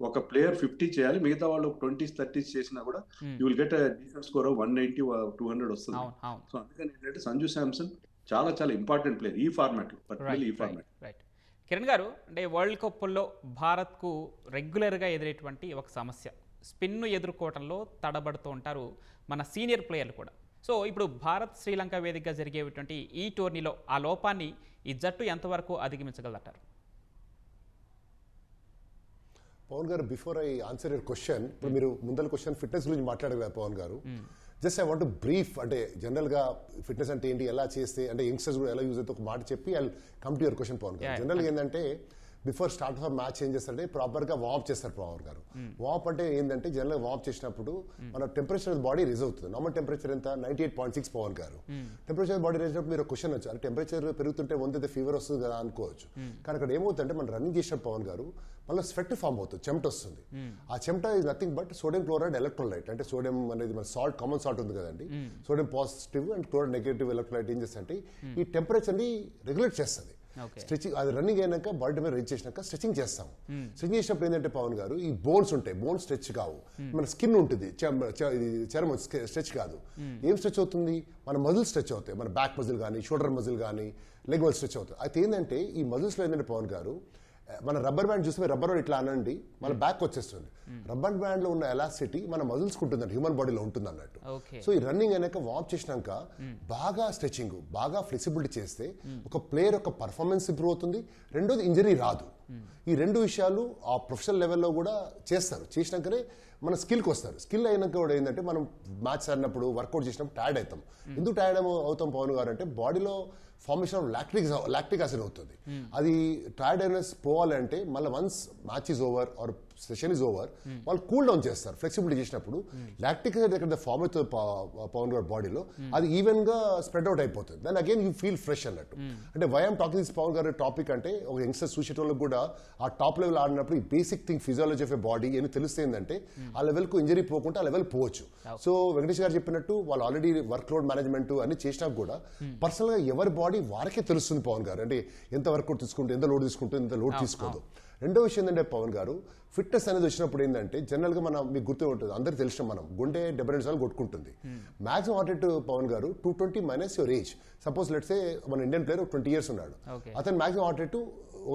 ఒక ప్లేయర్ 50 చేయాలి, మిగతా వాళ్ళు 20s 30s చేసినా కూడా you will get decent score 190 200 వస్తుంది. సో అందుకని ఏంటంటే సంజు శాంసన్ చాలా చాలా ఇంపార్టెంట్ ప్లేయర్ ఈ ఫార్మాట్లో, పర్టికులర్లీ ఈ ఫార్మాట్. రైట్. కిరణ్ గారు, అంటే వరల్డ్ కప్లో భారత్కు రెగ్యులర్గా ఎదురేటువంటి ఒక సమస్య, స్పిన్ను ఎదుర్కోవడంలో తడబడుతూ ఉంటారు మన సీనియర్ ప్లేయర్లు కూడా. సో ఇప్పుడు భారత్ శ్రీలంక వేదికగా జరిగేటువంటి ఈ టోర్నీలో ఆ లోపాన్ని ఈ జట్టు ఎంతవరకు అధిగమించగలటారు? పవన్ గారు, before I answer your question, ఇప్పుడు మీరు ముందర క్వశ్చన్ ఫిట్నెస్ గురించి మాట్లాడారు కదా పవన్ గారు. జస్ట్ ఐ వాంట్ బ్రీఫ్, అంటే జనరల్గా ఫిట్నెస్ అంటే ఏంటి, ఎలా చేస్తే, అంటే యంగ్స్టర్స్ కూడా ఎలా యూజ్ అయితే ఒక మాట చెప్పి I come to your question Pawan garu. జనరల్గా ఏంటంటే బిఫోర్ స్టార్ట్ ఆఫ్ మ్యాచ్ ఏం చేస్తారంటే ప్రాపర్గా వార్మ్ చేస్తారు పవన్ గారు. వార్మ్ అంటే ఏంటంటే జనరల్గా వార్మ్ చేసినప్పుడు మన టెంపరేచర్ బాడీ రైజ్ అవుతుంది. నార్మల్ టెంపరేచర్ ఎంత 98.6 పవన్ గారు. టెంపరేచర్ బాడీ రైజ్ అయినప్పుడు మీరు క్వశ్చన్ వచ్చారు, టెంపరేచర్ పెరుగుతుంటే వంద ఫీవర్ వస్తుంది కదా అనుకోవచ్చు. కానీ అక్కడ ఏమవుతుందంటే మనం రన్నింగ్ చేసిన పవన్ గారు మళ్ళీ స్వెట్ ఫామ్ అవుతుంది, చెమట వస్తుంది. ఆ చెమట is nothing but sodium chloride electrolyte. అంటే సోడియం అనేది మన సాల్ట్, కామన్ సాల్ట్ ఉంది కదండి, sodium positive and chloride negative electrolyte ఏం చేస్తే ఈ టెంపరేచర్ని రెగ్యులేట్ చేస్తుంది. స్ట్రెచింగ్, అది రన్నింగ్ అయినాక బాడీ మీద రీచ్ చేసినాక స్ట్రెచింగ్ చేస్తాం. స్ట్రెచింగ్ చేసినప్పుడు ఏంటంటే పవన్ గారు ఈ బోన్స్ ఉంటాయి, బోన్స్ స్ట్రెచ్ కావు. మన స్కిన్ ఉంటుంది, చర్మం స్ట్రెచ్ కాదు. ఏం స్ట్రెచ్ అవుతుంది? మన మజిల్ స్ట్రెచ్ అవుతాయి, మన బ్యాక్ మజిల్ కానీ, షోల్డర్ మజిల్ కానీ, లెగ్ మజిల్ స్ట్రెచ్ అవుతాయి. అయితే ఏంటంటే ఈ మజిల్స్లో ఏంటంటే పవన్ గారు, మన రబ్బర్ బ్యాండ్ చూస్తే రబ్బర్ ఇట్లా అనండి మన బ్యాక్ వచ్చేస్తుంది. రబ్బర్ బ్యాండ్ లో ఉన్న ఎలాసిటీ మన మజిల్స్ ఉంటుందండి, హ్యూమన్ బాడీలో ఉంటుంది అన్నట్టు. సో ఈ రన్నింగ్ అయినాక వార్మ్ చేసినాక బాగా స్ట్రెచింగ్, బాగా ఫ్లెక్సిబిలిటీ చేస్తే ఒక ప్లేయర్ యొక్క పర్ఫార్మెన్స్ ఇంప్రూవ్ అవుతుంది. రెండోది ఇంజరీ రాదు. ఈ రెండు విషయాలు ఆ ప్రొఫెషనల్ లెవెల్లో కూడా చేస్తారు. చేసినాకనే మన స్కిల్కి వస్తారు. స్కిల్ అయినాక కూడా ఏంటంటే మనం మ్యాచ్ ఆడినప్పుడు వర్కౌట్ చేసినప్పుడు టైర్డ్ అవుతాం. ఎందుకు టైర్డ్ అవుతాం పవన్ గారు అంటే బాడీలో ఫార్మేషన్ ఆఫ్ లాక్టిక్ యాసిడ్ అవుతుంది. అది టైర్డ్నెస్ పోవాలంటే మళ్ళీ once match is over or session is over వాళ్ళు కూల్ డౌన్ చేస్తారు. ఫ్లెక్సిబిలిటీ చేసినప్పుడు లాక్టిక్ యాసిడ్ ఎక్కడ ఫార్మ్ అవుతుంది పవన్ గారు బాడీలో, అది ఈవెన్ గా స్ప్రెడ్ అవుట్ అయిపోతుంది. Then again you feel fresh అన్నట్టు. అంటే why I'm talking this Pawan garu topic అంటే ఒక యంగ్స్టర్స్ చూసేటోళ్ళకి కూడా ఆ టాప్ లెవెల్ ఆడినప్పుడు ఈ basic thing physiology of a body అని తెలిస్తే ఏంటంటే ఆ లెవెల్కు ఇంజరీ పోకుండా ఆ లెవెల్ పోవచ్చు. సో వెంకటేష్ గారు చెప్పినట్టు వాళ్ళు ఆల్రెడీ వర్క్ లోడ్ మేనేజ్మెంట్ అన్ని చేసినా కూడా పర్సనల్ గా ఎవరి బాడీ వారికే తెలుస్తుంది పవన్ గారు. అంటే ఎంత వర్కౌట్ తీసుకుంటే, ఎంత లోడ్ తీసుకుంటే, ఎంత లోడ్ తీసుకోదు. రెండో విషయం ఏంటంటే పవన్ గారు, ఫిట్నెస్ అనేది వచ్చినప్పుడు ఏంటంటే జనరల్ గా మనం మీకు గుర్తు ఉంటుంది, అందరికి తెలిసిన మనం గుండె 72 సార్లు కొట్టుకుంటుంది. మాక్సిమం హార్ట్ రేట్ పవన్ గారు 220 minus your age. Suppose let's say మన ఇండియన్ ప్లేయర్ 20 years ఉన్నాడు, అతను మాక్సిమం హార్ట్ రేట్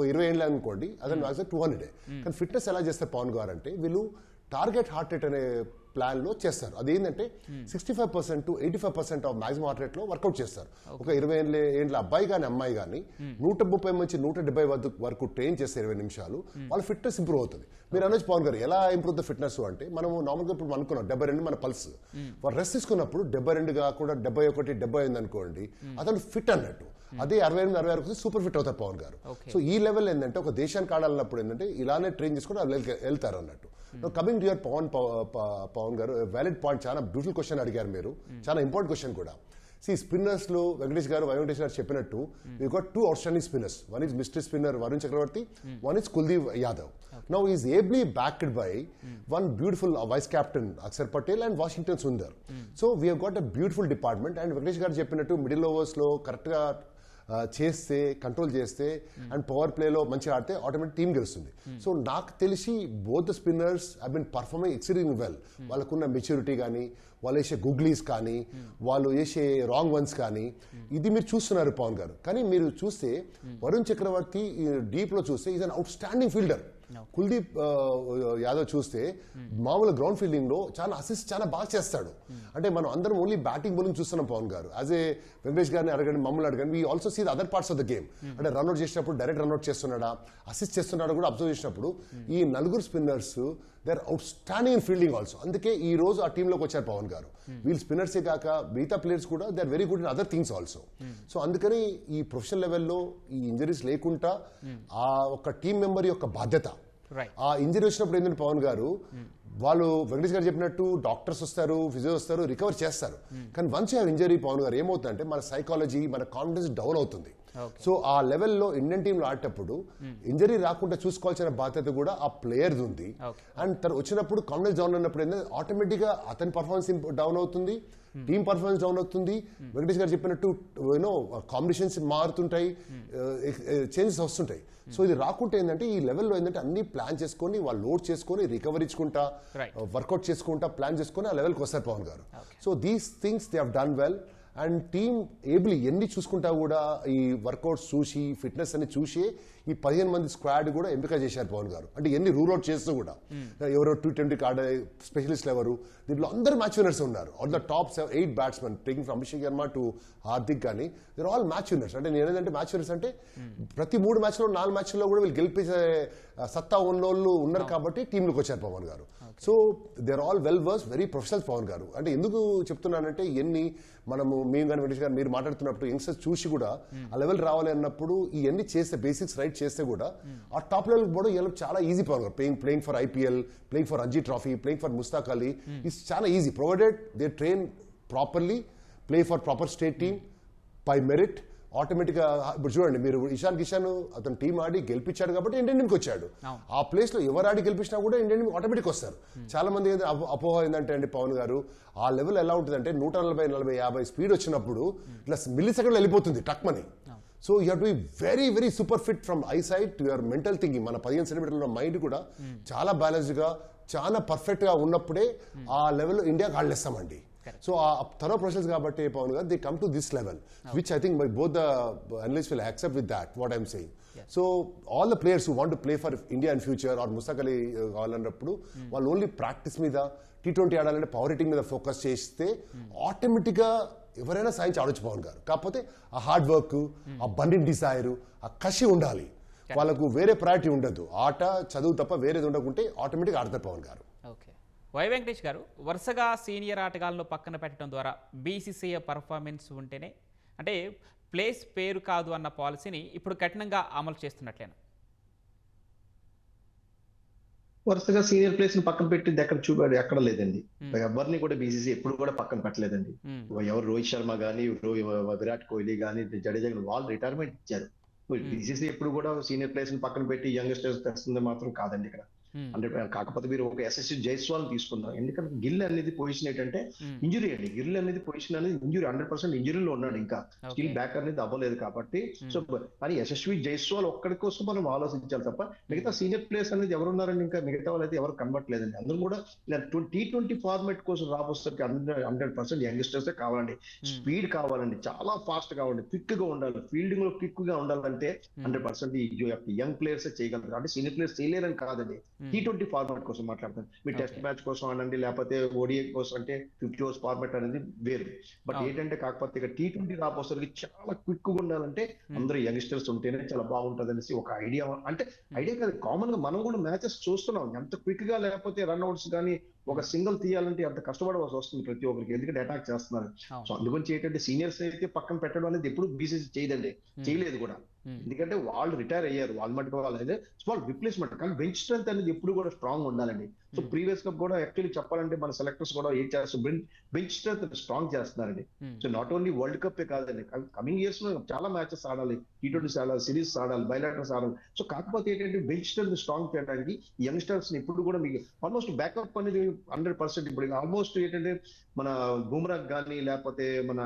20 ఏళ్ళు అనుకోండి, అతను మాక్సిమం 200. కానీ ఫిట్నెస్ ఎలా చేస్తారు పవన్ గారు అంటే వీళ్ళు టార్గెట్ హార్ట్ రేట్ అనే ప్లాన్ లో చేస్తారు. అదేంటంటే 65% to 85% of maximum heart rate లో వర్కౌట్ చేస్తారు. ఒక 20 ఏళ్ళ అబ్బాయి కానీ అమ్మాయి కానీ 130 నుంచి 170 వరకు ట్రైన్ చేస్తే 20 నిమిషాలు వాళ్ళ ఫిట్నెస్ ఇంప్రూవ్ అవుతుంది. మీరు అనొచ్చు పవన్ గారు ఎలా ఇంప్రూవ్ ద ఫిట్నెస్ అంటే, మనం నార్మల్గా ఇప్పుడు అనుకున్నాం 72 మన పల్స్, వాళ్ళు రెస్ట్ తీసుకున్నప్పుడు 72 కాకుండా 71, 70 అనుకోండి, అతను ఫిట్ అన్నట్టు. అదే 68, 66 సూపర్ ఫిట్ అవుతారు పవన్ గారు. సో ఈ లెవెల్ ఏంటంటే ఒక దేశానికి ఆడాలన్నప్పుడు ఏంటంటే ఇలానే ట్రైన్ చేసుకుని వెళ్తారు అన్నట్టు. కమింగ్ టు యువర్ పవన్ గారు, వ్యాలిడ్ పాయింట్, చాలా బ్యూటిఫుల్ క్వశ్చన్ అడిగారు మీరు, చాలా ఇంపార్టెంట్ క్వశ్చన్ కూడా. స్పిన్నర్స్ లో వెంకటేష్ గారు చెప్పినట్టు we got 2 outstanding spinners. One is mystery spinner Varun Chakravarti, one is Kuldeep Yadav. Now he is ably backed by one beautiful vice captain Akshar Patel and Washington Sundar. So we have got a beautiful department, and Venkatesh garu చెప్పినట్టు middle overs లో correct గా చేస్తే, control చేస్తే and power ప్లేలో మంచిగా ఆడితే automatic team గెలుస్తుంది. So నాకు తెలిసి both the spinners have been performing exceeding well. వాళ్ళకున్న మెచ్యూరిటీ కానీ, వాళ్ళు వేసే గుగ్లీస్ కానీ, వాళ్ళు వేసే రాంగ్ వన్స్ కానీ, ఇది మీరు చూస్తున్నారు పవన్ గారు. కానీ మీరు చూస్తే వరుణ్ చక్రవర్తి డీప్ లో చూస్తే is an out standing fielder. Kuldeep Yadav చూస్తే మామూలు గ్రౌండ్ ఫీల్డింగ్ లో చాలా అసిస్ట్ చాలా బాగా చేస్తాడు. అంటే మనం అందరం ఓన్లీ బ్యాటింగ్ బౌలింగ్ చూస్తున్నాం పవన్ గారు. యాజ్ ఏ వెంకటేష్ గారిని అడగండి, మమ్మల్ని అడగండి, we also see the other parts of the game. అంటే రన్అట్ చేసినప్పుడు డైరెక్ట్ రన్అట్ చేస్తున్నాడా, అసిస్ట్ చేస్తున్నాడా కూడా అబ్జర్వ్ చేసినప్పుడు ఈ నలుగురు spinners they are outstanding in fielding also. అందుకే ఈ రోజు ఆ టీంలోకి వచ్చారు పవన్ గారు. వీళ్ళు స్పిన్నర్సే కాక మిగతా ప్లేయర్స్ కూడా they are very good in other things also. So అందుకని ఈ ప్రొఫెషనల్ లెవెల్లో ఈ ఇంజరీస్ లేకుండా ఆ ఒక టీం మెంబర్ యొక్క బాధ్యత, ఆ ఇంజరీ వచ్చినప్పుడు ఏంటంటే పవన్ గారు వాళ్ళు వెంకటేష్ గారు చెప్పినట్టు డాక్టర్స్ వస్తారు, ఫిజియో వస్తారు, రికవర్ చేస్తారు. కానీ once you have injury Pawan garu ఏమవుతుందంటే మన సైకాలజీ, మన కాన్ఫిడెన్స్ డౌన్ అవుతుంది. సో ఆ లెవెల్లో ఇండియన్ టీంలో ఆడేటప్పుడు ఇంజరీ రాకుండా చూసుకోవాల్సిన బాధ్యత కూడా ఆ ప్లేయర్ది ఉంది. అండ్ తను వచ్చినప్పుడు కాన్ఫిడెన్స్ డౌన్ అయినప్పుడు ఏంటంటే ఆటోమేటిక్ గా అతని పర్ఫార్మెన్స్ డౌన్ అవుతుంది, టీమ్ పర్ఫార్మెన్స్ డౌన్ అవుతుంది. వెంకటేష్ గారు చెప్పినట్టు యూనో కాంబినేషన్స్ మారుతుంటాయి, చేంజెస్ వస్తుంటాయి. సో ఇది రాకుంటే ఏంటంటే ఈ లెవెల్లో ఏంటంటే అన్ని ప్లాన్ చేసుకొని వాళ్ళు లోడ్ చేసుకొని రికవర్ ఇచ్చుకుంటా, వర్కౌట్ చేసుకుంటా, ప్లాన్ చేసుకొని ఆ లెవెల్కి వస్తారు Pawan garu. So these things they have done well. And team able ఎన్ని చూసుకుంటా కూడా ఈ వర్కౌట్స్ చూసి ఫిట్నెస్ అని చూసి ఈ 15 మంది స్క్వాడ్ కూడా ఎంపిక చేశారు పవన్ గారు. అంటే ఎన్ని రూల్ అవుట్ చేస్తూ కూడా ఎవరో T20 ఆడే స్పెషలిస్ట్లు ఎవరు, దీంట్లో అందరు మ్యాచ్ విన్నర్స్ ఉన్నారు. All the top 8 batsmen taking from Abhishek Sharma to Hardik కానీ దర్ ఆల్ మ్యాచ్ విన్నర్స్. అంటే నేను ఏంటంటే మ్యాచ్ విన్నర్స్ అంటే ప్రతి 3 మ్యాచ్లో 4 మ్యాచ్ల్లో కూడా వీళ్ళు గెలిపించే సత్తా ఉన్నోళ్ళు ఉన్నారు కాబట్టి టీంలోకి వచ్చారు Pawan garu. So they are all well versed, very professionals Pawan garu. అంటే ఎందుకు చెప్తున్నానంటే మేము కానీ వెంకటేష్ గారు మీరు మాట్లాడుతున్నప్పుడు యంగ్స్టర్స్ చూసి కూడా ఆ లెవెల్ రావాలి అన్నప్పుడు ఇవన్నీ చేస్తే బేసిక్స్ రైట్ చేస్తే కూడా ఆ టాప్ లెవెల్ కూడా చాలా easy Pavan garu. Playing for IPL, playing for Ranji trophy, playing for Mushtaq Ali is చాలా easy provided they train properly, play for proper state team by merit. ఆటోమేటిక్గా ఇప్పుడు చూడండి మీరు ఇషాన్ కిషాన్ అతను టీం ఆడి గెలిపించాడు కాబట్టి ఇండియన్ టీంకి వచ్చాడు. ఆ ప్లేస్ లో ఎవరు ఆడి గెలిపించినా కూడా ఇండియన్ టీం ఆటోమేటిక్ వస్తారు. చాలా మంది అపోహ ఏంటంటే అండి పవన్ గారు ఆ లెవెల్ ఎలా ఉంటుందంటే 140, 40, 50 స్పీడ్ వచ్చినప్పుడు ఇట్లా మిల్లీ సెకండ్ వెళ్ళిపోతుంది టక్మని. So you have to be very very super fit from eye side to your mental thinking. మన 15 సెంటీమీటర్ల మైండ్ కూడా చాలా బ్యాలెన్స్డ్ గా చాలా పర్ఫెక్ట్ గా ఉన్నప్పుడే ఆ లెవెల్ ఇండియాకి ఆడలేస్తామండి. సో ఆ థరో ప్రాసెస్ కాబట్టి Pawan garu they come to this level which I think both the analyst will accept with that what I'm saying. So all the players who want to play for India in future are Mushtaq Ali కావాలన్నప్పుడు వాళ్ళు only practice మీద T20 ఆడాలంటే power hitting మీద focus చేస్తే ఆటోమేటిక్గా ఎవరైనా సాధించి ఆడొచ్చు పవన్ గారు. కాకపోతే ఆ హార్డ్ వర్క్, ఆ బర్నింగ్ డిజైర్, ఆ కసి ఉండాలి. వాళ్ళకు వేరే ప్రయారిటీ ఉండదు, ఆట చదువు తప్ప వేరేది ఉండకుంటే ఆటోమేటిక్గా ఆడతారు పవన్ గారు. ఓకే, వై వెంకటేష్ గారు వరుసగా సీనియర్ ఆటగాళ్లను పక్కన పెట్టడం ద్వారా BCCI పర్ఫార్మెన్స్ ఉంటేనే అంటే ప్లేస్ పేరు కాదు అన్న పాలసీని ఇప్పుడు కఠినంగా అమలు చేస్తున్నట్లేనా? వరుసగా సీనియర్ ప్లేయర్స్ ని పక్కన పెట్టింది ఎక్కడ చూపాడు ఎక్కడ లేదండి. ఎవరిని కూడా BCCI ఎప్పుడు కూడా పక్కన పెట్టలేదండి. ఎవరు రోహిత్ శర్మ గానీ, విరాట్ కోహ్లీ గానీ, జడేజా గానీ వాళ్ళు రిటైర్మెంట్ ఇచ్చారు. BCCI ఎప్పుడు కూడా సీనియర్ ప్లేయర్స్ ని పక్కన పెట్టి యంగ్స్టర్స్ తెస్తుంది మాత్రం కాదండి ఇక్కడ. అంటే కాకపోతే మీరు ఒక SSC జైస్వాల్ తీసుకున్నారు. ఎందుకంటే గిల్ అనేది పొజిషన్ ఏంటంటే ఇంజురీ అండి. గిల్ అనేది పొజిషన్ అనేది ఇంజురీ 100% ఇంజురీలో ఉన్నాడు, ఇంకా స్టిల్ బ్యాక్ అనేది అవ్వలేదు కాబట్టి. సో కానీ యశస్వి జైస్వాల్ ఒక్కడి కోసం మనం ఆలోచించాలి తప్ప మిగతా సీనియర్ ప్లేయర్స్ అనేది ఎవరున్నారండి, ఇంకా మిగతా వాళ్ళు అయితే ఎవరు కనబట్టలేదండి. అందరూ కూడా T20 ఫార్మాట్ కోసం రాబోసరికి 100% యంగ్స్టర్స్ కావాలండి. స్పీడ్ కావాలండి, చాలా ఫాస్ట్ కావాలండి, క్విక్ గా ఉండాలి, ఫీల్డింగ్ లో క్విక్ గా ఉండాలంటే 100% యంగ్ ప్లేయర్స్ చేయగలరు. అంటే సీనియర్ ప్లేయర్స్ చేయలేరని కాదండి. T20 ఫార్మాట్ కోసం మాట్లాడతాను. మీరు టెస్ట్ మ్యాచ్ కోసం అనండి, లేకపోతే ODI కోసం అంటే 50 ఓవర్స్ ఫార్మాట్ అనేది వేరు. బట్ ఏంటంటే కాకపోతే ఇక T20 రాబోసరికి చాలా క్విక్ గా ఉండాలంటే అందరూ యంగ్స్టర్స్ ఉంటేనే చాలా బాగుంటది అనేసి ఒక ఐడియా. అంటే ఐడియా కాదు, కామన్ గా మనం కూడా మ్యాచెస్ చూస్తున్నాం. ఎంత క్విక్ గా లేకపోతే రన్అట్స్ కానీ ఒక సింగిల్ తీయాలంటే అంత కష్టపడవలసి వస్తుంది ప్రతి ఒక్కరికి, ఎందుకంటే అటాక్ చేస్తున్నారు. సో అందుగురించి ఏంటంటే సీనియర్స్ అయితే పక్కన పెట్టడం అనేది ఎప్పుడు BCCI చేయదండి, చేయలేదు కూడా. ఎందుకంటే వాళ్ళు రిటైర్ అయ్యారు, వాళ్ళ మటుకు వాళ్ళు అయితే స్మాల్ రిప్లేస్మెంట్. కానీ బెంచ్ స్ట్రెంత్ అనేది ఎప్పుడు కూడా స్ట్రాంగ్ ఉండాలండి. సో ప్రీవియస్ గా కూడా యాక్చువల్లీ చెప్పాలంటే మన సెలెక్టర్స్ కూడా ఏం చేస్తారు, బెంచ్ స్ట్రెంత్ స్ట్రాంగ్ చేస్తున్నారండి. So not only world cup కాదండి, కమింగ్ ఇయర్స్ లో చాలా మ్యాచెస్ ఆడాలి, T20 ఆడాలి, సిరీస్ ఆడాలి, బైలాటరల్స్ ఆడాలి. సో కాకపోతే ఏంటంటే బెంచ్ స్ట్రెంత్ స్ట్రాంగ్ చేయడానికి యంగ్స్టర్స్ ఇప్పుడు కూడా మీకు ఆల్మోస్ట్ బ్యాకప్ అనేది 100%. ఇప్పుడు ఆల్మోస్ట్ ఏంటంటే మన బుమ్రా కానీ లేకపోతే మన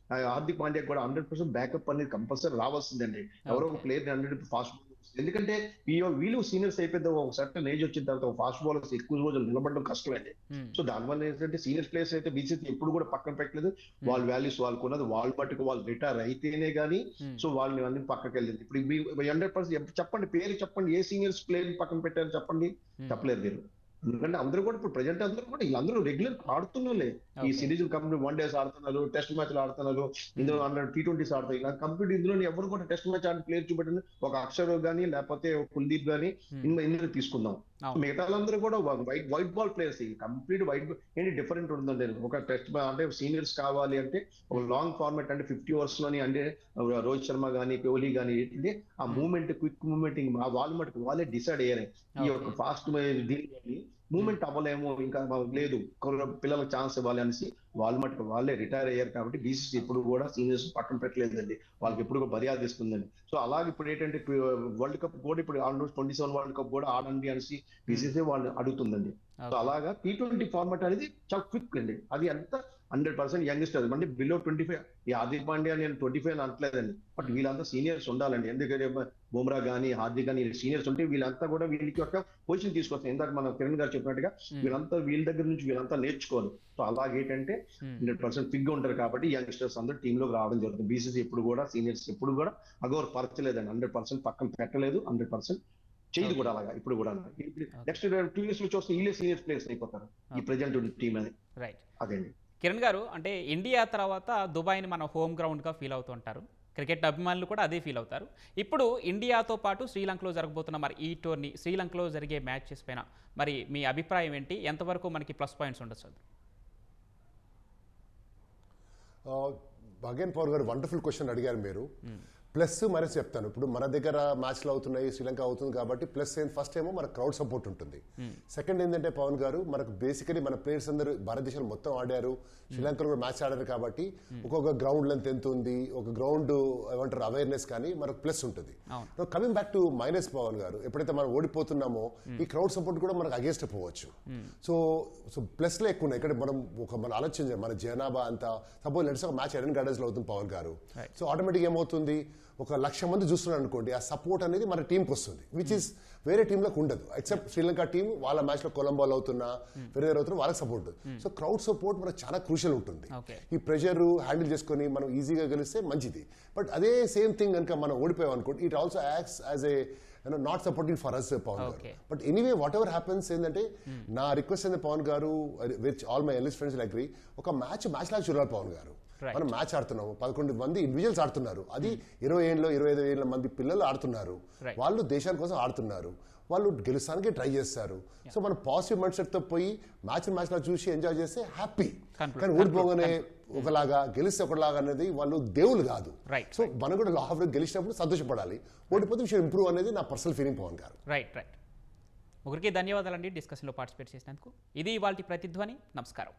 హార్దిక్ పాండ్యా కూడా 100% బ్యాకప్ అనేది కంపల్సరీ రావాల్సిందండి. ఎవరో ఒక ప్లేయర్ 100 ఫాస్ట్ బౌలర్స్, ఎందుకంటే వీళ్ళు సీనియర్స్ అయిపోతే ఒక సర్టన్ ఏజ్ వచ్చిన తర్వాత ఫాస్ట్ బౌలర్స్ ఎక్కువ రోజులు నిలబడడం కష్టమండి. సో దానివల్ల ఏంటంటే సీనియర్ ప్లేయర్స్ అయితే BCCI ఎప్పుడు కూడా పక్కన పెట్టలేదు. వాళ్ళ వాల్యూస్ వాళ్ళకు ఉన్నది, వాళ్ళ మట్టుకు వాళ్ళు రిటైర్ అయితేనే గానీ సో వాళ్ళని అన్ని పక్కకి వెళ్ళింది. ఇప్పుడు 100% చెప్పండి, పేరు చెప్పండి, ఏ సీనియర్స్ ప్లేయర్ పక్కన పెట్టారు చెప్పండి, చెప్పలేరు మీరు. ఎందుకంటే అందరూ కూడా ఇప్పుడు ప్రజెంట్ అందరూ కూడా వీళ్ళందరూ రెగ్యులర్ ఆడుతున్నారులే. ఈ సిరీస్ కంప్లీట్ 1 డేస్ ఆడుతున్నారు, టెస్ట్ మ్యాచ్లు ఆడుతున్నారు, ఇందులో T20s ఆడుతారు. ఇలా కంప్లీట్ ఇందులో ఎవరు కూడా టెస్ట్ మ్యాచ్ ఆడిన ప్లేయర్ చూపెట్టండి, ఒక అక్షర్ గానీ లేకపోతే కుల్దీప్ గానీ ఇందులో తీసుకుందాం. మిగతా వాళ్ళందరూ కూడా white ball players, complete white ఏంటి డిఫరెంట్ ఉందండి. ఒక టెస్ట్ అంటే సీనియర్స్ కావాలి అంటే ఒక లాంగ్ ఫార్మాట్ అంటే 50 ఓవర్స్ లోని అంటే రోహిత్ శర్మ గానీ, కోహ్లీ గానీ ఏంటంటే ఆ మూవ్మెంట్, క్విక్ మూవ్మెంట్ వాళ్ళ మటుకు వాళ్ళే డిసైడ్ అయ్యారు. ఈ యొక్క ఫాస్ట్ దీని మూవ్మెంట్ అవ్వలేము, ఇంకా లేదు పిల్లలకు ఛాన్స్ ఇవ్వాలి అనేసి వాళ్ళ మటుకు వాళ్ళే రిటైర్ అయ్యారు. కాబట్టి BCCI ఎప్పుడు కూడా సీనియర్స్ పక్కన పెట్టలేదండి, వాళ్ళకి ఎప్పుడు కూడా మర్యాద ఇస్తుందండి. సో అలాగే ఇప్పుడు ఏంటంటే వరల్డ్ కప్ కూడా ఇప్పుడు ఆల్మోస్ట్ 27 వరల్డ్ కప్ కూడా ఆడండి అనేసి BCCI వాళ్ళు అడుగుతుందండి. సో అలాగా T20 ఫార్మాట్ అనేది చాలా క్విక్ అండి. అది అంతా 100% యంగ్స్టర్స్ అంటే బిలో 25. ఈ హార్దిక్ పాండ్యా నేను 25 అని అనట్లేదండి, బట్ వీళ్ళంతా సీనియర్స్ ఉండాలండి. ఎందుకంటే బుమ్రా కానీ హార్దిక్ కానీ సీనియర్స్ ఉంటే వీళ్ళంతా కూడా వీళ్ళకి ఒక పొజిషన్ తీసుకొస్తారు. ఇందాక మన కిరణ్ గారు చెప్పినట్టుగా వీళ్ళ దగ్గర నుంచి వీళ్ళంతా నేర్చుకోవాలి. సో అలాగేంటంటే 100% ఫిగ్ ఉంటారు కాబట్టి యంగ్స్టర్స్ అందరూ టీమ్ లోకి రావడం జరుగుతుంది. బీసీసీ ఎప్పుడు కూడా సీనియర్స్ ఎప్పుడు కూడా అగౌరవపరచలేదండి, 100% పక్కన పెట్టలేదు, 100% చేయదు కూడా అలాగా. ఇప్పుడు కూడా నెక్స్ట్ 2 years లో చూస్తే వీళ్ళే సీనియర్ ప్లేయర్స్ అయిపోతారు ఈ ప్రెజెంట్ టీమ్ అని. రైట్. అదండి కిరణ్ గారు, అంటే ఇండియా తర్వాత దుబాయ్ని మన హోమ్ గ్రౌండ్గా ఫీల్ అవుతూ ఉంటారు, క్రికెట్ అభిమానులు కూడా అదే ఫీల్ అవుతారు. ఇప్పుడు ఇండియాతో పాటు శ్రీలంకలో జరగబోతున్న మరి ఈ టోర్నీ, శ్రీలంకలో జరిగే మ్యాచెస్ పైన మరి మీ అభిప్రాయం ఏంటి? ఎంతవరకు మనకి ప్లస్ పాయింట్స్ ఉండొచ్చు? అగైన్ పవర్ గారు వండర్ఫుల్ క్వశ్చన్ అడిగారు మీరు. ప్లస్ మైనస్ చెప్తాను. ఇప్పుడు మన దగ్గర మ్యాచ్లు అవుతున్నాయి, శ్రీలంక అవుతుంది కాబట్టి ప్లస్ ఫస్ట్ ఏమో మన క్రౌడ్ సపోర్ట్ ఉంటుంది. సెకండ్ ఏంటంటే పవన్ గారు, మనకు బేసికలీ మన ప్లేయర్స్ అందరూ భారతదేశంలో మొత్తం ఆడారు, శ్రీలంకలో కూడా మ్యాచ్ ఆడారు కాబట్టి ఒక్కొక్క గ్రౌండ్ లెంత్ ఎంత ఉంది, ఒక గ్రౌండ్ ఏమంటారు అవేర్నెస్ కానీ మనకు ప్లస్ ఉంటుంది. Coming back to minus Pawan garu, ఎప్పుడైతే మనం ఓడిపోతున్నామో ఈ క్రౌడ్ సపోర్ట్ కూడా మనకు అగేన్స్ట్ పోవచ్చు. సో ప్లస్లో ఎక్కువ ఉన్నాయి. ఇక్కడ మనం ఆలోచించాం, మన జనాభా అంతా సపోజ్ లెట్స్ ఒక మ్యాచ్ ఎడెన్ గార్డెన్స్ లో అవుతుంది పవన్ గారు. సో ఆటోమేటిక్ ఏమవుతుంది, 1,00,000 మంది చూస్తున్నారు అనుకోండి, ఆ సపోర్ట్ అనేది మన టీంకి వస్తుంది, విచ్ ఇస్ వేరే టీంలకు ఉండదు. ఎక్సెప్ట్ శ్రీలంక టీం వాళ్ళ మ్యాచ్ లో కొలంబోలో అవుతున్నా వేరే అవుతున్నా వాళ్ళకి సపోర్ట్. సో క్రౌడ్ సపోర్ట్ మనకు చాలా క్రూషియల్ ఉంటుంది. ఈ ప్రెషర్ హ్యాండిల్ చేసుకొని మనం ఈజీగా గెలిస్తే మంచిది. బట్ అదే సేమ్ థింగ్ కనుక మనం ఓడిపోయాం అనుకోండి, it also acts as a not supporting for us Pavan garu. But anyway whatever happens ఏంటంటే నా రిక్వెస్ట్ ఏంటంటే Pavan garu, which all my analyst friends agree, ఒక మ్యాచ్ లాగా చూడాలి పవన్ గారు. మనం మ్యాచ్ ఆడుతున్నాము, 11 మంది ఇండివిజువల్స్ ఆడుతున్నారు, అది 20 ఏళ్ళు 25 ఏళ్ళ మంది పిల్లలు ఆడుతున్నారు, వాళ్ళు దేశాని కోసం ఆడుతున్నారు, వాళ్ళు గెలుస్తానికి ట్రై చేస్తారు. సో మనం పాజిటివ్ మైండ్ సెట్ తో పోయి మ్యాచ్ లా చూసి ఎంజాయ్ చేస్తే హ్యాపీ. కానీ ఓడిపోగానే ఒకలాగా గెలిస్తే ఒకలాగా అనేది వాళ్ళు దేవుళ్ళు కాదు. సో మనం కూడా లా ఆఫ్ గెలిచినప్పుడు సంతోషపడాలి, ఓడిపోతే విషయం ఇంప్రూవ్ అనేది నా పర్సనల్ ఫీలింగ్ పవన్ గారు. రైట్. ఒకరికి ధన్యవాదాలండి డిస్కషన్లో పార్టిసిపేట్ చేసినందుకు. ఇది ఇవాల్టి ప్రతిధ్వని. నమస్కారం.